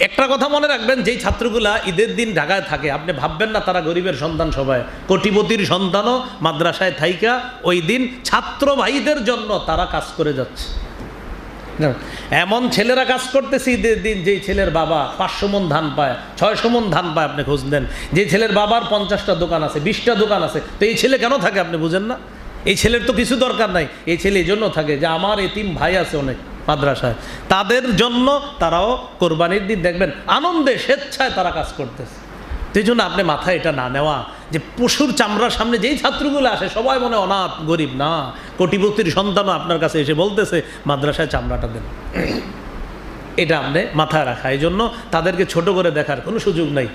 একটা কথা মনে রাখবেন, যেই ছাত্রগুলা ঈদের দিন ঢাকায় থাকে আপনি ভাববেন না তারা গরিবের সন্তান, সবাই কোটিপতির সন্তানও মাদ্রাসায় থাইকা ওই দিন ছাত্র ভাইদের জন্য তারা কাজ করে যাচ্ছে। এমন ছেলেরা কাজ করতেছে ঈদের দিন, যেই ছেলের বাবা 500 মণ ধান পায়, 600 মণ ধান পায়, আপনি খোঁজ দেন। যে ছেলের বাবার 50টা দোকান আছে, 20টা দোকান আছে, তো এই ছেলে কেন থাকে আপনি বুঝেন না? এই ছেলের তো কিছু দরকার নাই, এই ছেলে এই জন্য থাকে যে আমার এতিম ভাই আছে অনেক মাদ্রাসায়, তাদের জন্য তারাও কোরবানির দিন দেখবেন আনন্দে স্বেচ্ছায় তারা কাজ করতেছে। সেই জন্য আপনি মাথায় এটা না নেওয়া যে পশুর চামড়ার সামনে যেই ছাত্রগুলো আসে সবাই মনে অনাথ গরিব, না, কোটিপতির সন্তানও আপনার কাছে এসে বলতেছে মাদ্রাসায় চামড়াটা দেন, এটা আপনি মাথায় রাখা। এই জন্য তাদেরকে ছোট করে দেখার কোনো সুযোগ নাই।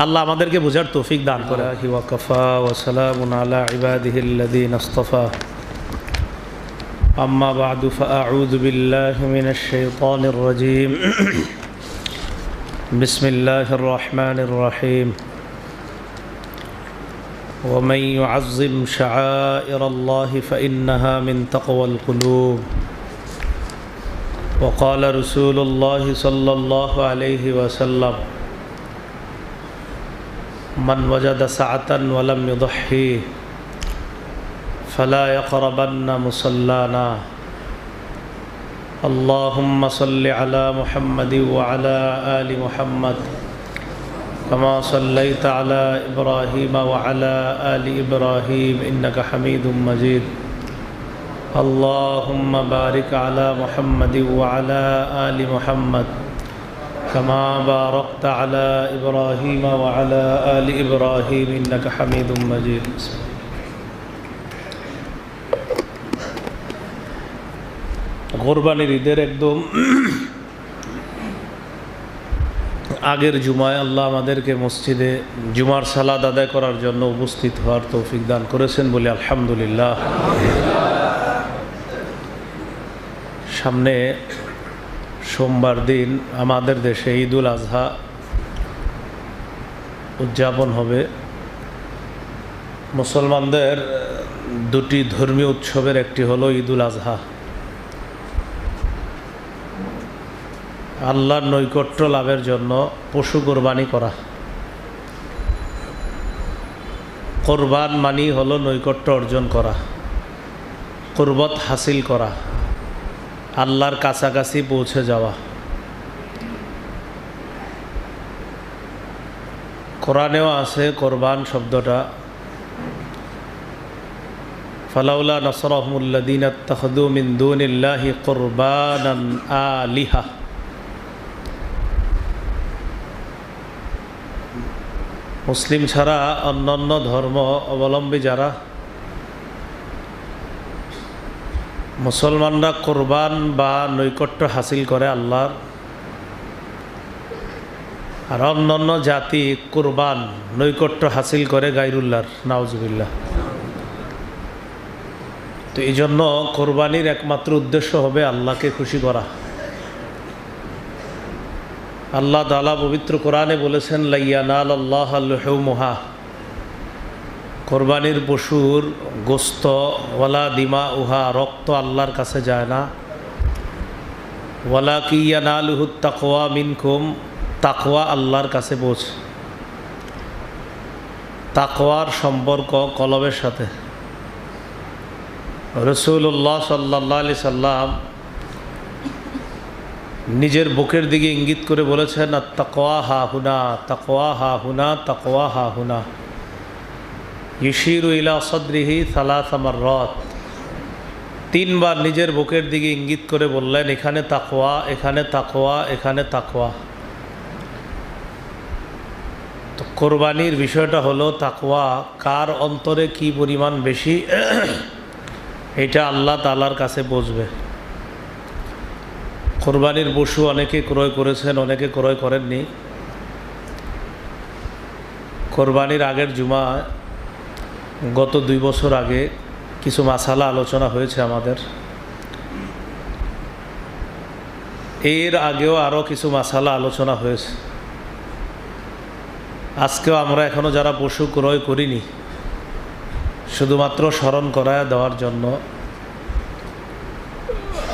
আল্লাহ আমাদেরকে বোঝার তৌফিক দান করে। ওয়াকাফা ওয়া সালামুন আলা ইবাদিহিল্লাযীনা ইসতাফা, আম্মা বা'দু ফাআউযু বিল্লাহি মিনাশ শাইতানির রাজীম। বিসমিল্লাহির রহমানির রহিম। ومن يعظم شعائر الله فإنها من تقوى القلوب وقال رسول الله صلى الله عليه وسلم من وجد سعة ولم يضحي فلا يقربن مصلانا اللهم صل على محمد وعلى آل محمد كما صليت على إبراهيم وعلى آل إبراهيم إنك حميد مجيد اللهم بارك على محمد وعلى آل محمد كما باركت على إبراهيم وعلى آل إبراهيم إنك حميد مجيد কোরবানির ঈদের একদম আগের জুমায় আল্লাহ আমাদেরকে মসজিদে জুমার সালাত আদায় করার জন্য উপস্থিত হওয়ার তৌফিক দান করেছেন বলে আলহামদুলিল্লাহ। সামনে সোমবার দিন আমাদের দেশে ঈদুল আজহা উদযাপন হবে। মুসলমানদের দুটি ধর্মীয় উৎসবের একটি হলো ঈদুল আজহা, আল্লাহর নৈকট্য লাভের জন্য পশু কোরবানি করা। কোরবান মানি হলো নৈকট্য অর্জন করা, কুরবত হাসিল করা, আল্লাহর কাছাকাছি পৌঁছে যাওয়া। কোরআনেও আছে কোরবান শব্দটা, ফালাউলা নাসরাহুমুল্লাযীনা ইত্তাখাযু মিন দুনিল্লাহি কুরবানান আলিহা। মুসলিম ছাড়া অন্যান্য ধর্ম অবলম্বী যারা, মুসলমানরা কোরবান বা নৈকট্য হাসিল করে আল্লাহর, আর অন্যান্য জাতি কোরবান নৈকট্য হাসিল করে গায়রুল্লাহর, নাউজুবিল্লাহ। তো এই জন্য কোরবানির একমাত্র উদ্দেশ্য হবে আল্লাহকে খুশি করা। আল্লাহ তাআলা পবিত্র কোরআনে বলেছেন লা ইয়ানালাল্লাহু লুহুমুহা, কোরবানির পশুর গোস্ত ওয়ালা দিমাউহা, রক্ত আল্লাহর কাছে যায় না। ওয়ালাকি ইয়ানালুহুত তাকওয়া মিনকুম, তাকওয়া আল্লাহর কাছে পৌঁছে। তাকওয়ার সম্পর্ক কলবের সাথে। রাসূলুল্লাহ সাল্লাল্লাহু আলাইহি সাল্লাম নিজের বুকের দিকে ইঙ্গিত করে বলেছেন আত-তাকওয়া হাহুনা, তাকওয়া হাহুনা, তাকওয়া হাহুনা। ইউশিরু ইলা সাদরিহি সালাসা মাররাত, 3 বার নিজের বুকের দিকে ইঙ্গিত করে বললেন এখানে তাকওয়া, এখানে তাকওয়া, এখানে তাকওয়া। তো কোরবানির বিষয়টা হলো তাকওয়া কার অন্তরে কি পরিমাণ বেশি, এটা আল্লাহ তাআলার কাছে বুঝবে। কোরবানির পশু অনেকে ক্রয় করেছেন, অনেকে ক্রয় করেননি। কোরবানির আগের জুমা গত 2 বছর আগে কিছু মাসালা আলোচনা হয়েছে আমাদের। এর আগেও আরও কিছু মাসালা আলোচনা হয়েছে। আজকেও আমরা এখনও যারা পশু ক্রয় করিনি, শুধুমাত্র স্মরণ করায় দেওয়ার জন্য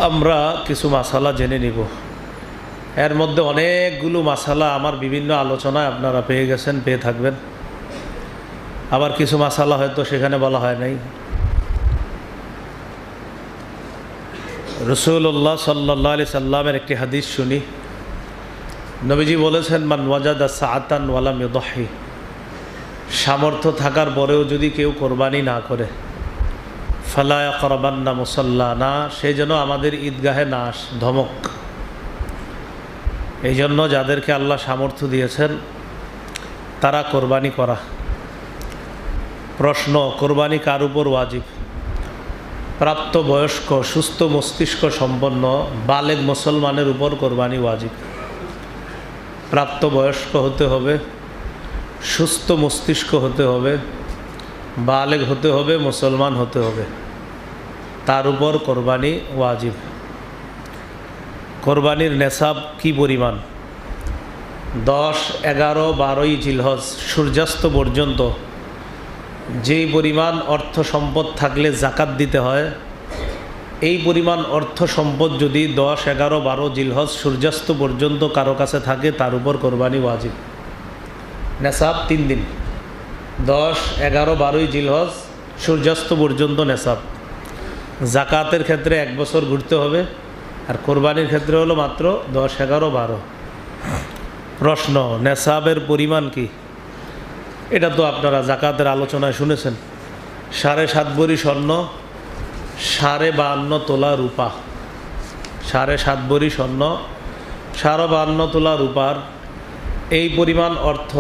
আমরা কিছু মাসালা জেনে নিব। এর মধ্যে অনেকগুলো মাসালা আমার বিভিন্ন আলোচনায় আপনারা পেয়ে গেছেন, পেয়ে থাকবেন। আবার কিছু মাসালা হয়তো সেখানে বলা হয় নাই। রাসূলুল্লাহ সাল্লাল্লাহু আলাইহি সাল্লামের একটি হাদিস শুনি। নবীজি বলেছেন, মান ওয়াজাদা সাআতান ওয়া লাম ইউদহি, সামর্থ্য থাকার পরেও যদি কেউ কোরবানি না করে, ফালা ইয়াকরাবান্না মুসাল্লানা, সেই জন্য আমাদের ঈদগাহে না আস, ধমক। এই জন্য যাদেরকে আল্লাহ সামর্থ্য দিয়েছেন তারা কোরবানি করা। প্রশ্ন, কোরবানি কার উপর ওয়াজিব? প্রাপ্তবয়স্ক সুস্থ মস্তিষ্ক সম্পন্ন বালেগ মুসলমানের উপর কোরবানি ওয়াজিব। প্রাপ্তবয়স্ক হতে হবে, সুস্থ মস্তিষ্ক হতে হবে, বালেগ হতে হবে, মুসলমান হতে হবে, তার উপর কোরবানি ওয়াজিব। কোরবানির নেসাব কি পরিমাণ? 10, 11, 12 জিলহজ সূর্যাস্ত পর্যন্ত যেই পরিমাণ অর্থ সম্পদ থাকলে জাকাত দিতে হয়, এই পরিমাণ অর্থ সম্পদ যদি 10, 11, 12 জিলহজ সূর্যাস্ত পর্যন্ত কারো কাছে থাকে, তার উপর কোরবানি ওয়াজিব। নেসাব 3 দিন, 10, 11, 12 জিলহজ সূর্যাস্ত পর্যন্ত নেসাব। জাকাতের ক্ষেত্রে 1 বছর ঘুরতে হবে, আর কোরবানির ক্ষেত্রে হলো মাত্র 10, 11, 12। প্রশ্ন, নেসাবের পরিমাণ কি? এটা তো আপনারা জাকাতের আলোচনায় শুনেছেন। 7.5 ভরি স্বর্ণ, 52.5 তোলা রূপা। 7.5 ভরি স্বর্ণ, 52.5 তোলা রূপার এই পরিমাণ অর্থ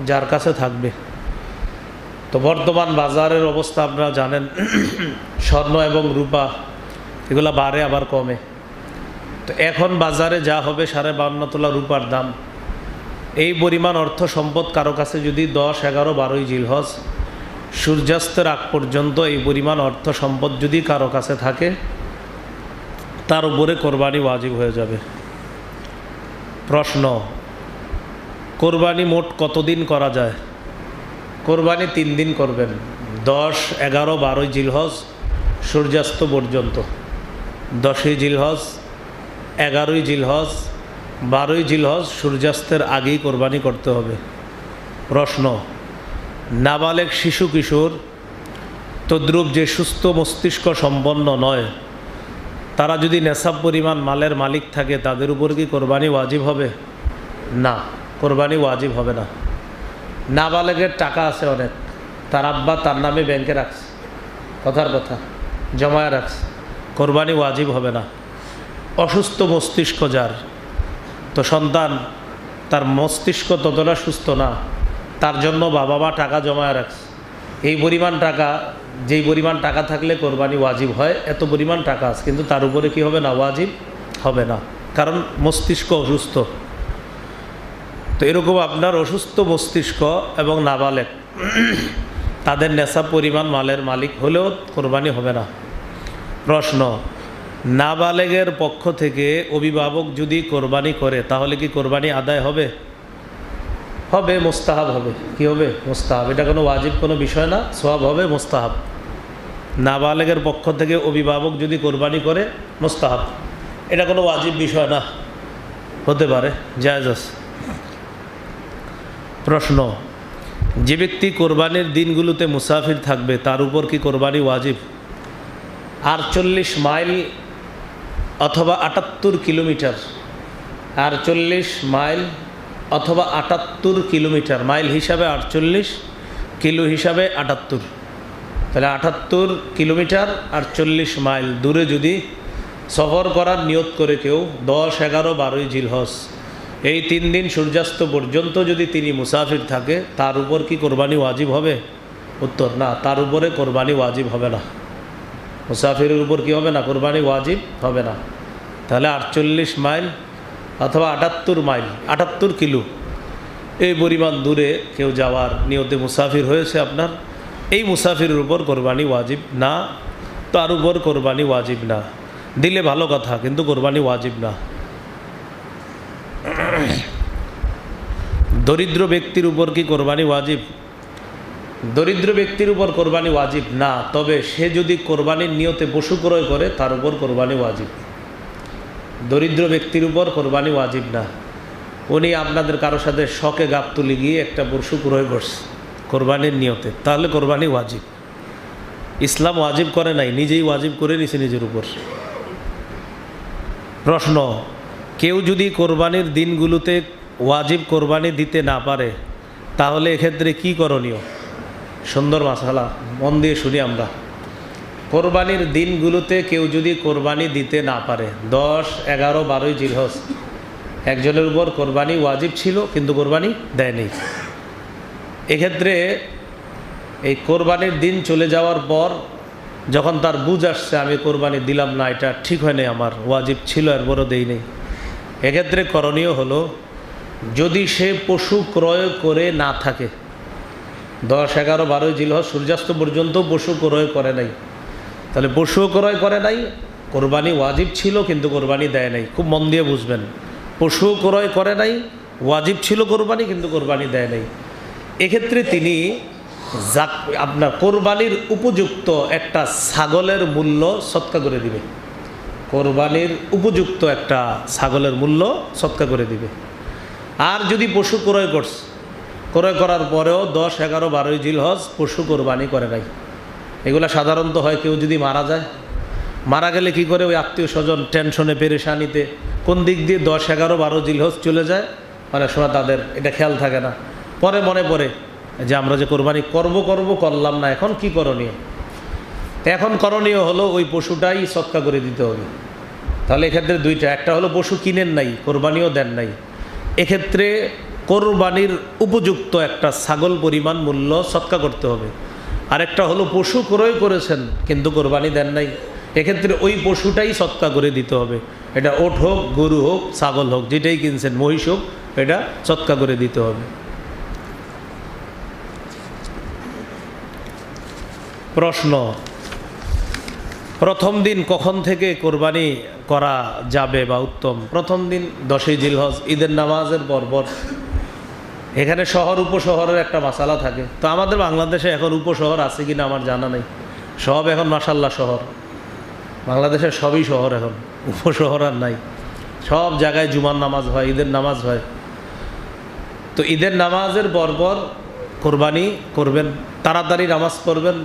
যার কাছে থাকবে। তো বর্তমান বাজারের অবস্থা আপনারা জানেন, স্বর্ণ এবং রূপা এগুলো বাড়ে আবার কমে। তো এখন বাজারে যা হবে 52.5 তোলা রূপার দাম, এই পরিমাণ অর্থ সম্পদ কারো কাছে যদি 10, 11, 12 জিলহজ সূর্যাস্তের আগ পর্যন্ত এই পরিমাণ অর্থ সম্পদ যদি কারো কাছে থাকে, তার উপরে কোরবানি ওয়াজিব হয়ে যাবে। প্রশ্ন, কোরবানি মোট কতদিন করা যায়? কোরবানি 3 দিন করবেন, 10, 11, 12 জিলহজ সূর্যাস্ত পর্যন্ত। 10 জিলহজ, 11 জিলহজ, 12 জিলহজ সূর্যাস্তের আগেই কোরবানি করতে হবে। প্রশ্ন, নাবালেগ শিশু কিশোর তদ্রূপ যে সুস্থ মস্তিষ্ক সম্পন্ন নয়, তারা যদি নেশাব পরিমাণ মালের মালিক থাকে, তাদের উপর কি কোরবানি ওয়াজিব হবে? না, কোরবানি ওয়াজিব হবে না। নাবালেগের টাকা আছে অনেক, তার আব্বা তার নামে ব্যাংকে রাখছে, কথার কথা জমায় রাখছে, কোরবানি ওয়াজিব হবে না। অসুস্থ মস্তিষ্ক যার, তো সন্তান তার মস্তিষ্ক ততটা সুস্থ না, তার জন্য বাবা মা টাকা জমায় রাখছে, এই পরিমাণ টাকা, যেই পরিমাণ টাকা থাকলে কোরবানি ওয়াজিব হয়, এত পরিমাণ টাকা আছে, কিন্তু তার উপরে কি হবে না? ওয়াজিব হবে না, কারণ মস্তিষ্ক অসুস্থ। তো এরকম আপনার অসুস্থ মস্তিষ্ক এবং নাবালেগ, তাদের নেশাব পরিমাণ মালের মালিক হলেও কোরবানি হবে না। প্রশ্ন, নাবালেগের পক্ষ থেকে অভিভাবক যদি কোরবানি করে, তাহলে কি কোরবানি আদায় হবে? হবে, মুস্তাহাব হবে। কি হবে? মুস্তাহাব। এটা কোনো ওয়াজিব কোনো বিষয় না, সওয়াব হবে, মুস্তাহাব। নাবালেগের পক্ষ থেকে অভিভাবক যদি কোরবানি করে, মুস্তাহাব, এটা কোনো ওয়াজিব বিষয় না, হতে পারে, জায়েজ আছে। প্রশ্ন, যে ব্যক্তি কোরবানির দিনগুলোতে মুসাফির থাকবে, তার উপর কি কোরবানি ওয়াজিব? 48 মাইল অথবা 78 কিলোমিটার, 48 মাইল অথবা 78 কিলোমিটার, মাইল হিসাবে 48, কিলো হিসাবে 78, তাহলে 78 কিলোমিটার 48 মাইল দূরে যদি সফর করার নিয়ত করে কেউ 10, 11, 12 জিলহজ এই 3 দিন সূর্যাস্ত পর্যন্ত যদি তিনি মুসাফির থাকে, তার উপর কি কোরবানি ওয়াজিব হবে? উত্তর, না, তার উপরে কোরবানি ওয়াজিব হবে না। মুসাফিরের উপর কি হবে না? কোরবানি ওয়াজিব হবে না। তাহলে 48 মাইল অথবা 78 মাইল, 78 কিলো এই পরিমাণ দূরে কেউ যাওয়ার নিয়তে মুসাফির হয়েছে আপনার, এই মুসাফিরের উপর কোরবানি ওয়াজিব না, তার উপর কোরবানি ওয়াজিব না। দিলে ভালো কথা, কিন্তু কোরবানি ওয়াজিব না। দরিদ্র ব্যক্তির উপর কি কোরবানি ওয়াজিব? দরিদ্র ব্যক্তির উপর কোরবানি ওয়াজিব না, তবে সে যদি কোরবানির নিয়তে পশু ক্রয় করে, তার উপর কোরবানি ওয়াজিব। দরিদ্র ব্যক্তির উপর কোরবানি ওয়াজিব না। উনি আপনাদের কারোর সাথে শখে গাবতলি গিয়ে একটা পশু ক্রয় করছে কোরবানির নিয়তে, তাহলে কোরবানি ওয়াজিব। ইসলাম ওয়াজিব করে নাই, নিজেই ওয়াজিব করে নিছে নিজের উপর। প্রশ্ন, কেউ যদি কোরবানির দিনগুলোতে ওয়াজিব কোরবানি দিতে না পারে তাহলে এক্ষেত্রে কি করণীয়? সুন্দর মাসালা, মন দিয়ে শুনি আমরা। কোরবানির দিনগুলোতে কেউ যদি কোরবানি দিতে না পারে, 10, 11, 12 জিলহজ একজনের উপর কোরবানি ওয়াজিব ছিল কিন্তু কোরবানি দেয়নি, এক্ষেত্রে এই কোরবানির দিন চলে যাওয়ার পর যখন তার বুঝ আসছে আমি কোরবানি দিলাম না, এটা ঠিক হয় নাই, আমার ওয়াজিব ছিল এরপরও দেই নেই, এক্ষেত্রে করণীয় হলো, যদি সে পশু ক্রয় করে না থাকে, 10, 11, 12 জিলহজ সূর্যাস্ত পর্যন্ত পশু ক্রয় করে নাই, তাহলে পশু ক্রয় করে নাই, কোরবানি ওয়াজিব ছিল কিন্তু কোরবানি দেয় নাই। খুব মন দিয়ে বুঝবেন, পশু ক্রয় করে নাই, ওয়াজিব ছিল কোরবানি কিন্তু কোরবানি দেয় নাই, এক্ষেত্রে তিনি আপনার কোরবানির উপযুক্ত একটা ছাগলের মূল্য সৎকা করে দিবে। কোরবানির উপযুক্ত একটা ছাগলের মূল্য সৎকা করে দিবে। আর যদি পশু ক্রয় করছে, ক্রয় করার পরেও 10, 11, 12 জিলহজ পশু কোরবানি করে নাই, এগুলা সাধারণত হয় কেউ যদি মারা যায়, মারা গেলে কি করে ওই আত্মীয় স্বজন টেনশনে পেরেশানিতে কোন দিক দিয়ে 10, 11, 12 জিলহজ চলে যায়, অনেক সময় তাদের এটা খেয়াল থাকে না, পরে মনে পড়ে যে আমরা যে কোরবানি করলাম না, এখন কি করণীয়? এখন করণীয় হলো ওই পশুটাই সৎকা করে দিতে হবে। তাহলে এক্ষেত্রে দুইটা, একটা হলো পশু কিনেন নাই, কোরবানিও দেন নাই, এক্ষেত্রে কোরবানির উপযুক্ত একটা ছাগল পরিমাণ মূল্য সৎকা করতে হবে। আরেকটা হলো পশু ক্রয় করেছেন কিন্তু কোরবানি দেন নাই, এক্ষেত্রে ওই পশুটাই সৎকা করে দিতে হবে। এটা ওট হোক, গরু হোক, ছাগল হোক, যেটাই কিনছেন, মহিষ হোক, এটা সৎকা করে দিতে হবে। প্রশ্ন, প্রথম দিন কখন থেকে কোরবানি করা যাবে বা উত্তম? প্রথম দিন 10 জিলহজ, ঈদের নামাজের পর। এখানে শহর উপশহরের একটা মাসালা থাকে, তো আমাদের বাংলাদেশে এখন উপশহর আছে কিনা আমার জানা নেই, সব এখন মাশাল্লাহ শহর, বাংলাদেশের সবই শহর, এখন উপশহর আর নাই, সব জায়গায় জুমার নামাজ হয়, ঈদের নামাজ হয়। তো ঈদের নামাজের পর কোরবানি করবেন, তাড়াতাড়ি নামাজ পড়বেন,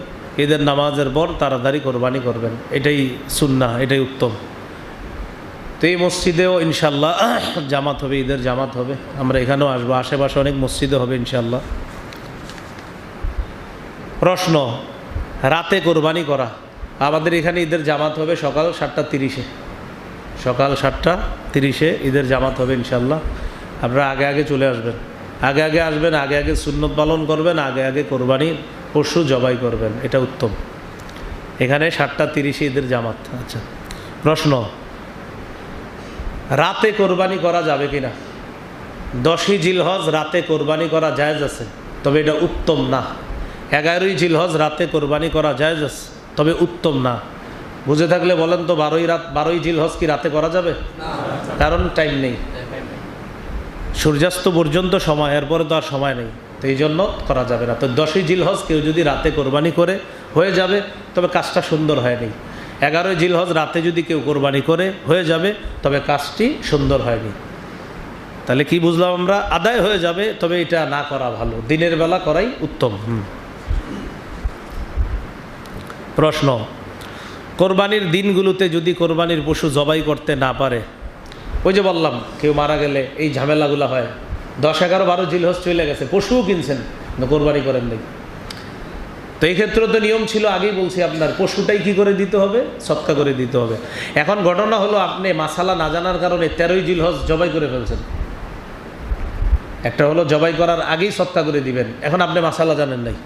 ঈদের নামাজের পর তাড়াতাড়ি কোরবানি করবেন, এটাই সুন্নাহ, এটাই উত্তম। তো এই মসজিদেও ইনশাল্লাহ জামাত হবে, ঈদের জামাত হবে, আমরা এখানেও আসবো, আশেপাশে অনেক মসজিদে হবে ইনশাল্লাহ। প্রশ্ন, রাতে কোরবানি করা, আমাদের এখানে ঈদের জামাত হবে সকাল 7:30, সকাল 7:30 ঈদের জামাত হবে ইনশাল্লাহ। আপনারা আগে চলে আসবেন, আগে আসবেন, আগে সুন্নত পালন করবেন, আগে কোরবানি পশু জবাই করবেন, এটা উত্তম। এখানে 7:30 ঈদের জামাত। আচ্ছা, প্রশ্ন, রাতে কোরবানি করা যাবে কিনা? 10 জিলহজ রাতে কোরবানি করা জায়েজ আছে, তবে এটা উত্তম না। 11 জিলহজ রাতে কোরবানি করা জায়েজ আছে, তবে উত্তম না। বুঝে থাকলে বলেন তো, 12 জিলহজ কি রাতে করা যাবে? কারণ টাইম নেই, সূর্যাস্ত পর্যন্ত সময়, এরপরে তো আর সময় নেই, তো এই জন্য করা যাবে না। তো 10 জিলহজ কেউ যদি রাতে কোরবানি করে হয়ে যাবে, তবে কাজটা সুন্দর হয়নি। 11 জিলহজ রাতে যদি কেউ কোরবানি করে হয়ে যাবে, তবে কাজটি সুন্দর হয়নি। তাহলে কি বুঝলাম আমরা? আদায় হয়ে যাবে, তবে এটা না করা ভালো, দিনের বেলা করাই উত্তম। প্রশ্ন, কোরবানির দিনগুলোতে যদি কোরবানির পশু জবাই করতে না পারে, ওই যে বললাম কেউ মারা গেলে এই ঝামেলাগুলো হয়, 10, 11, 12 জিলহজ চলে গেছে, পশুও কিনছেন কোরবানি করেন নাই, তো এই ক্ষেত্রে তো নিয়ম ছিল, আগেই বলছি আপনার পশুটাই কি করে দিতে হবে? সৎকা করে দিতে হবে। এখন ঘটনা হলো আপনি মাসালা না জানার কারণে 13 জিলহজ জবাই করে ফেলছেন। একটা হলো জবাই করার আগেই সৎকা করে দিবেন, এখন আপনি মাসালা জানেন নাই,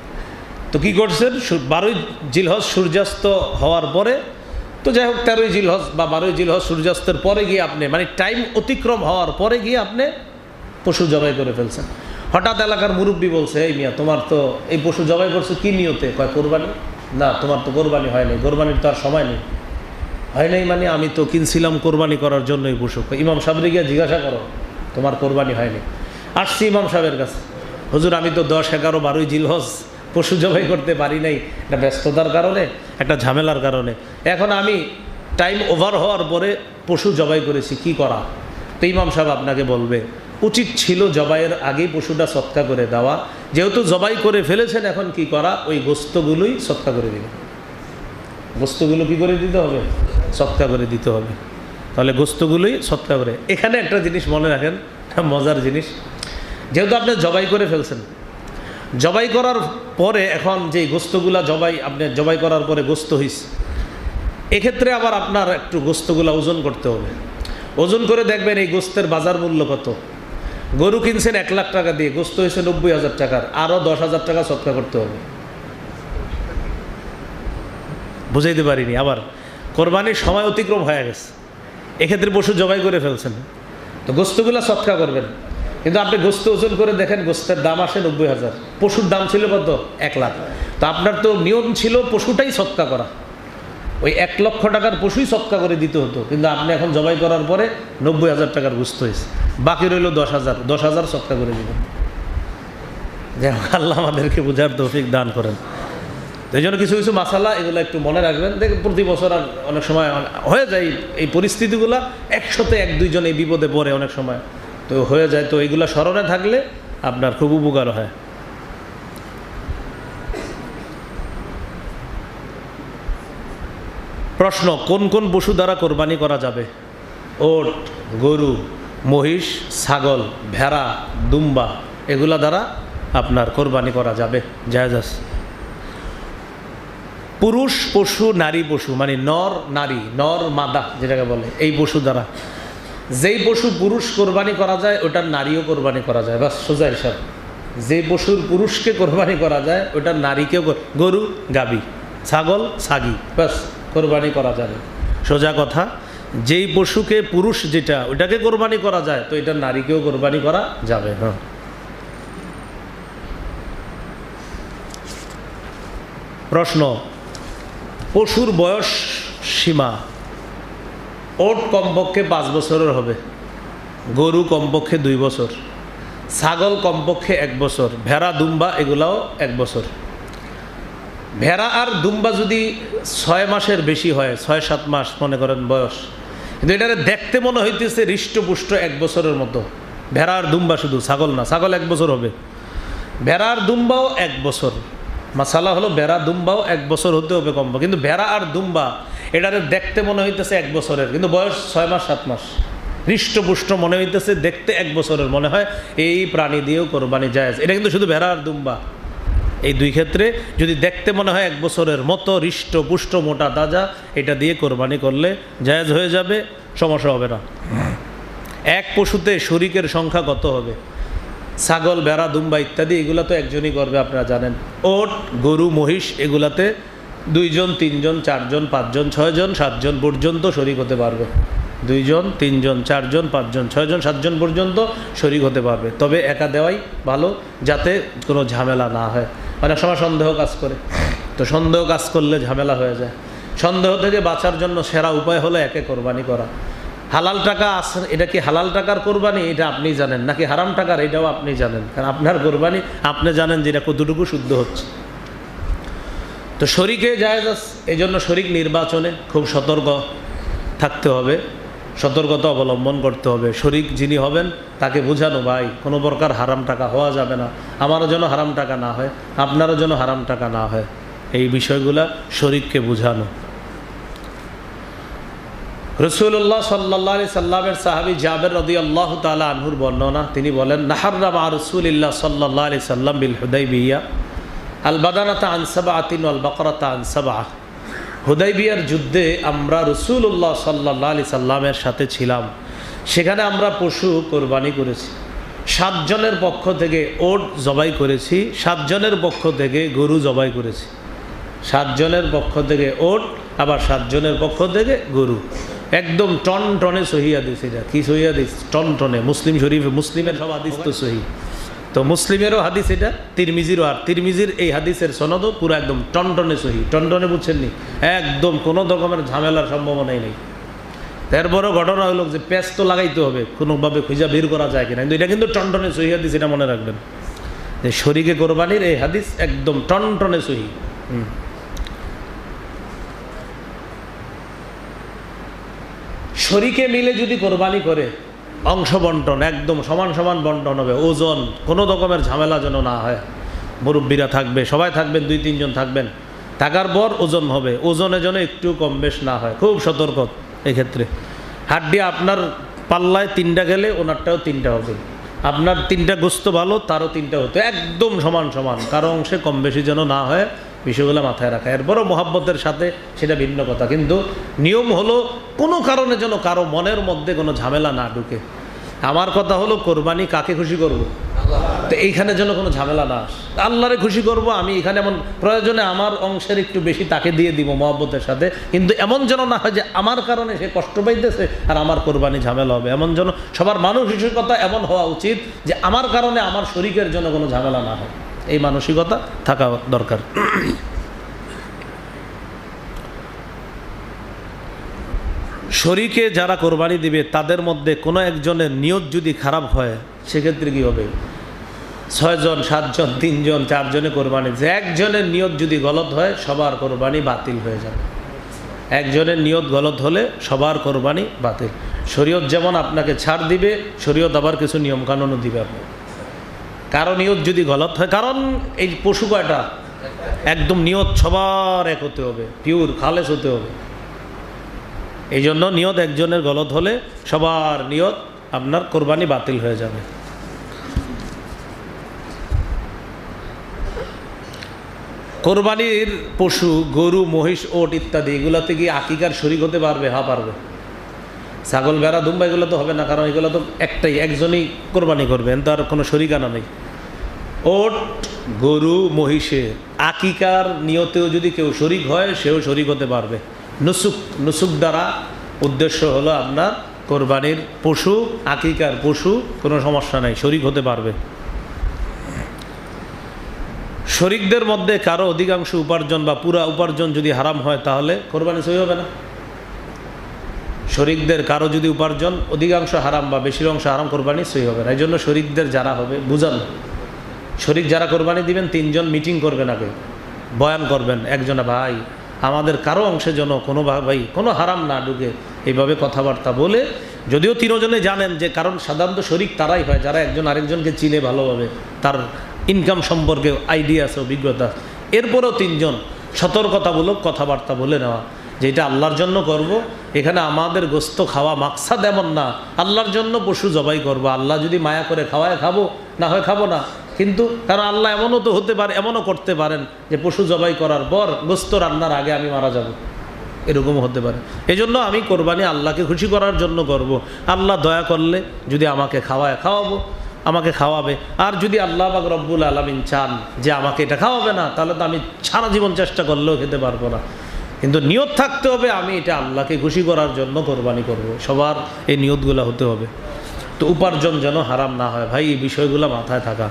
তো কি করছেন? 12 জিলহজ সূর্যাস্ত হওয়ার পরে, তো যাই হোক 13 জিলহজ বা 12 জিলহজ সূর্যাস্তের পরে গিয়ে আপনি, মানে টাইম অতিক্রম হওয়ার পরে গিয়ে আপনি পশু জবাই করে ফেলছেন। হঠাৎ এলাকার মুরব্বী বলছে, এই মিয়া তোমার তো এই পশু জবাই করছো কি নিয়তে? কয় কোরবানি। না, তোমার তো কোরবানি হয় নাই, কোরবানির তো আর সময় নেই। হয় নাই মানে আমি তো কিনছিলাম কোরবানি করার জন্য এই পশু। ইমাম সাহেবরে গিয়ে জিজ্ঞাসা করো, তোমার কোরবানি হয়নি। আসছি ইমাম সাহেবের কাছে, হুজুর আমি তো 10, 11, 12 জিলহজ পশু জবাই করতে পারি নাই, একটা ব্যস্ততার কারণে, একটা ঝামেলার কারণে। এখন আমি টাইম ওভার হওয়ার পরে পশু জবাই করেছি, কি করা? তো ইমাম সাহেব আপনাকে বলবে উচিত ছিল জবাইয়ের আগেই পশুটা সৎকা করে দেওয়া, যেহেতু জবাই করে ফেলেছেন এখন কি করা, ওই গোস্তগুলোই সৎকা করে দিবেন। গোস্তগুলো কি করে দিতে হবে? সৎকা করে দিতে হবে। তাহলে গোস্তগুলোই সৎকা করে। এখানে একটা জিনিস মনে রাখেন, মজার জিনিস, যেহেতু আপনি জবাই করে ফেলছেন, জবাই করার পরে এখন যে গোস্তগুলা আপনি জবাই করার পরে গোস্ত হইছে, এক্ষেত্রে আবার আপনার একটু গোস্তগুলা ওজন করতে হবে। ওজন করে দেখবেন এই গোস্তের বাজার মূল্য কত। গরু কিনছেন 1 লাখ টাকা দিয়ে, গোস্ত হয়েছে 90,000 টাকার, আরও 10,000 টাকা সৎকা করতে হবে। বুঝাইতে পারিনি। আবার কোরবানির সময় অতিক্রম হয়ে গেছে, এক্ষেত্রে পশু জবাই করে ফেলছেন, তো গোস্তগুলা সৎকা করবেন। কিন্তু আপনি গোস্ত ওজন করে দেখেন গোস্তের দাম আসে 90,000, পশুর দাম ছিল কত? 1 লাখ। তো আপনার তো নিয়ম ছিল পশুটাই সৎকা করা, ওই 1 লক্ষ টাকার পশুই সৎকা করে দিতে হতো, কিন্তু আপনি এখন জবাই করার পরে 90,000 টাকার গোস্ত হয়েছে, বাকি রইল 10,000 সৎকা করে দিবেন। যেন আল্লাহ আমাদেরকে বোঝার তৌফিক দান করেন। তো এই জন্য কিছু কিছু মাসালা এগুলো একটু মনে রাখবেন। দেখবেন প্রতি বছর আর অনেক সময় হয়ে যায় এই পরিস্থিতিগুলো, একসাথে 1-2 জন এই বিপদে পড়ে অনেক সময়, তো হয়ে যায়। তো এইগুলো স্মরণে থাকলে আপনার খুব উপকার হয়। প্রশ্ন, কোন কোন পশু দ্বারা কোরবানি করা যাবে? ওট, গরু, মহিষ, ছাগল, ভেড়া, দুম্বা, এগুলা দ্বারা আপনার কোরবানি করা যাবে, জায়েজ আছে। পুরুষ পশু, নারী পশু, মানে নর নারী, নর মাদা যেটাকে বলে, এই পশু দ্বারা যেই পশু পুরুষ কোরবানি করা যায় ওটার নারীও কোরবানি করা যায়, বাস সোজা হিসাব। যে পশুর পুরুষকে কোরবানি করা যায় ওটার নারীকেও, গরু গাবি, ছাগল ছাগি, বাস কোরবানি করা যাবে, সোজা কথা। যেই পশুকে পুরুষ যেটা ওটাকে কোরবানি করা যায় তো এটার নারীকেও কোরবানি করা যাবে। হ্যাঁ, প্রশ্ন, পশুর বয়স সীমা? ওট কমপক্ষে 5 বছরের হবে, গরু কমপক্ষে 2 বছর, ছাগল কমপক্ষে 1 বছর, ভেড়া দুম্বা এগুলাও 1 বছর। ভেড়া আর দুম্বা যদি 6 মাসের বেশি হয়, 6-7 মাস মনে করেন বয়স, কিন্তু এটারে দেখতে মনে হইতেছে হৃষ্টপুষ্ট 1 বছরের মতো, ভেড়া আর দুম্বা, শুধু ছাগল না, ছাগল 1 বছর হবে, ভেড়া আর দুম্বাও 1 বছর। মাসালা হলো ভেড়া দুম্বাও 1 বছর হতে হবে কম, কিন্তু ভেড়া আর দুম্বা এটারে দেখতে মনে হইতেছে 1 বছরের, কিন্তু বয়স 6 মাস 7 মাস, হৃষ্টপুষ্ট মনে হইতেছে, দেখতে 1 বছরের মনে হয়, এই প্রাণী দিয়েও কোরবানি জায়েজ। এটা কিন্তু শুধু ভেড়া আর দুম্বা, এই 2 ক্ষেত্রে যদি দেখতে মনে হয় 1 বছরের মতো, হৃষ্টপুষ্ট মোটা তাজা, এটা দিয়ে কোরবানি করলে জায়েজ হয়ে যাবে, সমস্যা হবে না। এক পশুতে শরীকের সংখ্যা কত হবে? ছাগল, ভেড়া, দুম্বা ইত্যাদি এগুলো তো একজনই করবে, আপনারা জানেন। ওট, গরু, মহিষ এগুলাতে 2 জন, 3 জন, 4 জন, 5 জন, 6 জন, 7 জন পর্যন্ত শরীক হতে পারবে। 2 জন, 3 জন, 4 জন, 5 জন, 6 জন, 7 জন পর্যন্ত শরীক হতে পারবে, তবে একা দেওয়াই ভালো, যাতে কোনো ঝামেলা না হয়। অনেক সময় সন্দেহ কাজ করে, তো সন্দেহ কাজ করলে ঝামেলা হয়ে যায়। সন্দেহ থেকে বাঁচার জন্য সেরা উপায় হলো একে কোরবানি করা। হালাল টাকা আছে, এটা কি হালাল টাকার কোরবানি এটা আপনি জানেন, নাকি হারাম টাকার এটাও আপনি জানেন, কারণ আপনার কোরবানি আপনি জানেন যে এটা কতটুকু শুদ্ধ হচ্ছে। তো শরীকে জায়েজ আছে, এই জন্য শরীক নির্বাচনে খুব সতর্ক থাকতে হবে, সতর্কতা অবলম্বন করতে হবে। শরীক যিনি হবেন তাকে বোঝানো, ভাই কোনো প্রকার হারাম টাকা হওয়া যাবে না, আমারও যেন হারাম টাকা না হয়, আপনারও যেন হারাম টাকা না হয়, এই বিষয়গুলা শরীককে বোঝানো। রাসূলুল্লাহ সাল্লাল্লাহু আলাইহি সাল্লামের সাহাবী জাবের রাদিয়াল্লাহু তাআলা আনহুর বর্ণনা, তিনি বলেন, নাহাররা মা রাসূলিল্লাহ সাল্লাল্লাহু আলাইহি সাল্লাম বিল হুদাইবিয়া আল বাদানাতা আন সাবআতিন ওয়াল বাকরাতা আন সাবআ। হুদাইবিয়ার যুদ্ধে আমরা রাসূলুল্লাহ সাল্লাল্লাহু আলাইহি সাল্লামের সাথে ছিলাম, সেখানে আমরা পশু কোরবানি করেছি। 7 জনের পক্ষ থেকে ওট জবাই করেছি, 7 জনের পক্ষ থেকে গরু জবাই করেছি। 7 জনের পক্ষ থেকে ওট, আবার 7 জনের পক্ষ থেকে গরু। একদম টন টনে সহি হাদিস, এটা কি সহি হাদিস? টন টনে। মুসলিম শরীফে, মুসলিমের সব হাদিস তো সহি, তো মুসলিমেরও হাদিস এটা, তিরমিজিরও, আর তিরমিজির এই হাদিসের সনদও পুরো একদম টন টনে সহি। টন টনে বুঝছেন নি, একদম কোনো রকমের ঝামেলার সম্ভাবনাই নেই। তারপরও ঘটনা হলো যে প্যাচ তো লাগাইতে হবে, কোনোভাবে খুঁজা বের করা যায় কিনা, কিন্তু এটা কিন্তু টন টনে সহি হাদিস, এটা মনে রাখবেন যে শরীকে কোরবানির এই হাদিস একদম টন টনে সহি। শরীকে মিলে যদি কোরবানি করে অংশ বন্টন একদম সমান সমান বন্টন হবে, ওজন কোনো রকমের ঝামেলা যেন না হয়। মুরব্বীরা থাকবে, সবাই থাকবেন, 2-3 জন থাকবেন, থাকার পর ওজন হবে, ওজনে যেন একটু কম বেশ না হয়, খুব সতর্ক এক্ষেত্রে। হাড্ডি আপনার পাল্লায় 3টা গেলে ওনারটাও 3টা হবে, আপনার 3টা গোস্ত ভালো তারও 3টা হতো, একদম সমান সমান, কারো অংশে কম বেশি যেন না হয়, বিষয়গুলো মাথায় রাখা। এরপরও মহাব্বতের সাথে সেটা ভিন্ন কথা, কিন্তু নিয়ম হলো কোনো কারণে যেন কারো মনের মধ্যে কোনো ঝামেলা না ঢুকে। আমার কথা হলো কোরবানি কাকে খুশি করব, তো এইখানে যেন কোনো ঝামেলা না আসে। আল্লাহরে খুশি করব আমি, এখানে এমন প্রয়োজনে আমার অংশের একটু বেশি তাকে দিয়ে দিব মহব্বতের সাথে, কিন্তু এমন যেন না হয় যে আমার কারণে সে কষ্ট পাইতেছে আর আমার কোরবানি ঝামেলা হবে। এমন যেন সবার মানসিকতা এমন হওয়া উচিত যে আমার কারণে আমার শরীকের জন্য কোনো ঝামেলা না হয়, এই মানসিকতা থাকা দরকার। শরীকে যারা কোরবানি দিবে তাদের মধ্যে কোনো একজনের নিয়ত যদি খারাপ হয় সেক্ষেত্রে কি হবে? 6 জন 7 জন 3 জন 4 জনে কোরবানি, যে একজনের নিয়ত যদি গলত হয় সবার কোরবানি বাতিল হয়ে যাবে। একজনের নিয়ত গলত হলে সবার কোরবানি বাতিল। শরীয়ত যেমন আপনাকে ছাড় দিবে, শরীয়ত আবার কিছু নিয়মকানুনও দিবে আপনি। কারো নিয়ত যদি গলত হয়, কারণ এই পশু কয়টা, একদম নিয়ত সবার এক হতে হবে, পিওর খালেস হতে হবে। এই জন্য নিয়ত একজনের গলত হলে সবার নিয়ত আপনার কোরবানি বাতিল হয়ে যাবে। কোরবানির পশু গরু, মহিষ, ওট ইত্যাদি এগুলোতে কি আকিকার শরীক হতে পারবে? হ্যাঁ পারবে। ছাগল, ভেড়া, দুম্বা এগুলো তো হবে না, কারণ এগুলো তো একজনই কোরবানি করবেন, তার কোনো শরীক আনা নেই। ওট, গরু, মহিষে আকিকার নিয়তেও যদি কেউ শরীক হয় সেও শরীক হতে পারবে। নুসুক দ্বারা উদ্দেশ্য হলো আপনার কোরবানির পশু, আকিকার পশু, কোনো সমস্যা নাই, শরীক হতে পারবে। শরীকদের মধ্যে কারো অধিকাংশ উপার্জন বা পুরা উপার্জন যদি হারাম হয় তাহলে কোরবানি সহি হবে না। শরীকদের কারো যদি উপার্জন অধিকাংশ হারাম বা বেশির অংশ হারাম, কোরবানি সহি হবে না। এই জন্য শরীকদের যারা হবে বুঝান, শরীক যারা কোরবানি দিবেন 3 জন মিটিং করবেন, আগে বয়ান করবেন, একজনে ভাই আমাদের কারো অংশে যেন কোনোভাবেই কোনো হারাম না ঢুকে, এইভাবে কথাবার্তা বলে, যদিও 3 জনে জানেন যে, কারণ সাধারণত শরীক তারাই হয় যারা একজন আরেকজনকে চিনে ভালোভাবে, তার ইনকাম সম্পর্কে আইডিয়া আছে, অভিজ্ঞতা। এরপরেও 3 জন সতর্কতামূলক কথাবার্তা বলে নেওয়া যে এটা আল্লাহর জন্য করব, এখানে আমাদের গোস্ত খাওয়া মাকসাদ এমন না, আল্লাহর জন্য পশু জবাই করব, আল্লাহ যদি মায়া করে খাওয়ায় খাবো, না হয় খাবো না। কিন্তু কারণ আল্লাহ এমনও তো হতে পারে, এমনও করতে পারেন যে পশু জবাই করার পর গোস্ত রান্নার আগে আমি মারা যাব, এরকমও হতে পারে। এই জন্য আমি কোরবানি আল্লাহকে খুশি করার জন্য করব। আল্লাহ দয়া করলে যদি আমাকে খাওয়াবো, আমাকে খাওয়াবে। আর যদি আল্লাহ পাক রব্বুল আলামিন চান যে আমাকে এটা খাওয়াবে না, তাহলে তো আমি সারা জীবন চেষ্টা করলেও খেতে পারবো না। কিন্তু নিয়ত থাকতে হবে আমি এটা আল্লাহকে খুশি করার জন্য কোরবানি করব। সবার এই নিয়তগুলো হতে হবে। তো উপার্জন যেন হারাম না হয় ভাই, এই বিষয়গুলো মাথায় থাকা।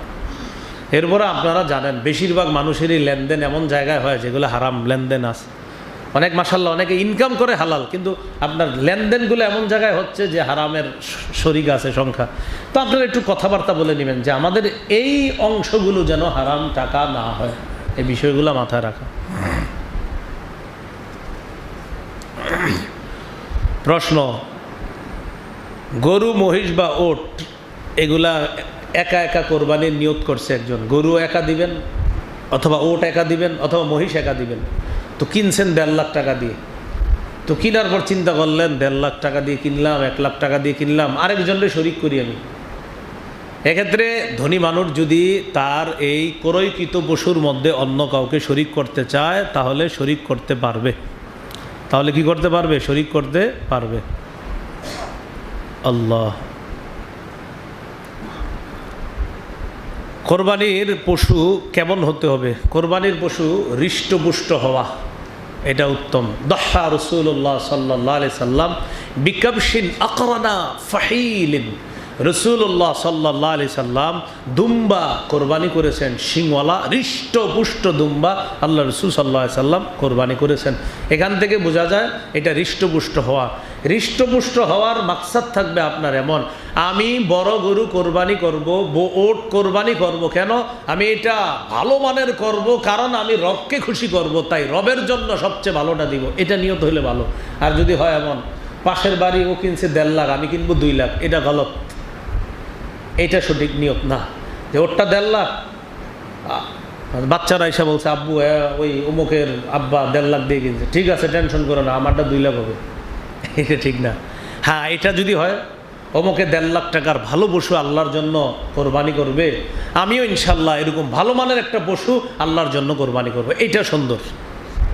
এরপরে আপনারা জানেন বেশিরভাগ মানুষেরই লেনদেন এমন জায়গায় হয় যেগুলো হারাম লেনদেন আছে। অনেক মাশাআল্লাহ অনেকে ইনকাম করে হালাল, কিন্তু আপনার লেনদেনগুলো এমন জায়গায় হচ্ছে যে হারামের শরিক আছে সংখ্যা। তো আপনারা একটু কথাবার্তা বলে নেবেন যে আমাদের এই অংশগুলো যেন হারাম টাকা না হয়, এই বিষয়গুলো মাথায় রাখা। প্রশ্ন, গরু, মহিষ বা ওট এগুলা একা একা কোরবানির নিয়ত করছে একজন, গরু একা দিবেন অথবা ওট একা দিবেন অথবা মহিষ একা দিবেন। তো কিনছেন 1.5 লাখ টাকা দিয়ে, তো কেনার পর চিন্তা করলেন 1.5 লাখ টাকা দিয়ে কিনলাম, 1 লাখ টাকা দিয়ে কিনলাম, আরেকজনকে শরিক করি আমি। এক্ষেত্রে ধনী মানুষ যদি তার এই ক্রয়কৃত পশুর মধ্যে অন্য কাউকে শরিক করতে চায় তাহলে শরিক করতে পারবে। তাহলে কি করতে পারবে? শরিক করতে পারবে। আল্লাহ। কোরবানির পশু কেমন হতে হবে? কোরবানির পশু হৃষ্টপুষ্ট হওয়া, এটা উত্তম। দহা রাসূলুল্লাহ সাল্লাল্লাহু আলাইহি সাল্লাম বিকাবশিন আকরানা ফাহিলিন। রাসূলুল্লাহ সাল্লাল্লাহু আলাইহি সাল্লাম দুম্বা কোরবানি করেছেন, শিংওয়ালা হৃষ্টপুষ্ট দুম্বা আল্লাহ রাসূল সাল্লাল্লাহু আলাইহি সাল্লাম কোরবানি করেছেন। এখান থেকে বোঝা যায় এটা হৃষ্টপুষ্ট হওয়া। হৃষ্টপুষ্ট হওয়ার মাকসাদ থাকবে আপনার এমন, আমি বড় গরু কোরবানি করব, ওট কোরবানি করব, কেন? আমি এটা ভালো মানের করব, কারণ আমি রবকে খুশি করব, তাই রবের জন্য সবচেয়ে ভালোটা দিব, এটা নিয়ত হইলে ভালো। আর যদি হয় এমন পাশের বাড়ি ও কিনছে 1.5 লাখ, আমি কিনবো 2 লাখ, এটা গলত, এটা সঠিক নিয়ত না। যে ওরটা 1.5 লাখ, বাচ্চারা এসে বলছে আব্বু ওই অমুকের আব্বা 1.5 লাখ দিয়ে কিনছে, ঠিক আছে টেনশন করো না, আমারটা 2 লাখ হবে, এটা ঠিক না। হ্যাঁ, এটা যদি হয় অমুকে 1.5 লাখ টাকার ভালো পশু আল্লাহর জন্য কোরবানি করবে, আমিও ইনশাল্লাহ এরকম ভালো মানের একটা পশু আল্লাহর জন্য কোরবানি করবো, এইটা সুন্দর।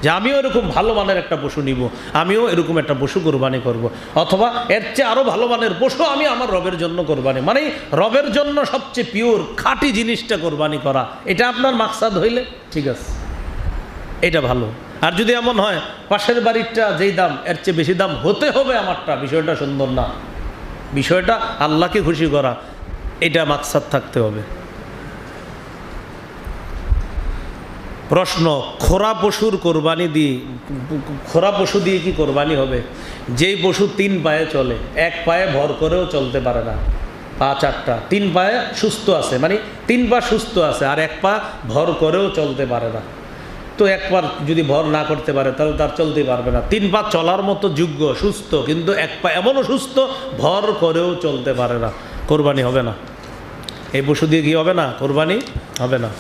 যে আমিও এরকম ভালো মানের একটা পশু নিব, আমিও এরকম একটা পশু কোরবানি করব। অথবা এর চেয়ে আরও ভালো মানের পশু আমি আমার রবের জন্য কোরবানি, মানে রবের জন্য সবচেয়ে পিওর খাঁটি জিনিসটা কোরবানি করা, এটা আপনার মাকসাদ হইলে ঠিক আছে, এটা ভালো। আর যদি এমন হয় পাশের বাড়িরটা যেই দাম এর চেয়ে বেশি দাম হতে হবে আমারটা, বিষয়টা সুন্দর না। বিষয়টা আল্লাহকে খুশি করা, এটা মাকসাদ থাকতে হবে। প্রশ্ন, খোরা পশুর কোরবানি দিয়ে, খোরা পশু দিয়ে কি কোরবানি হবে? যেই পশু 3 পায়ে চলে, 1 পায়ে ভর করেও চলতে পারে না, পা 4টা, 3 পায়ে সুস্থ আছে, মানে 3 পা সুস্থ আছে, আর 1 পা ভর করেও চলতে পারে না। তো 1 পা যদি ভর না করতে পারে তাহলে তার চলতেই পারবে না। 3 পা চলার মতো যোগ্য সুস্থ, কিন্তু 1 পা এমনও সুস্থ ভর করেও চলতে পারে না, কোরবানি হবে না। এই পশু দিয়ে কি হবে না? কোরবানি হবে না।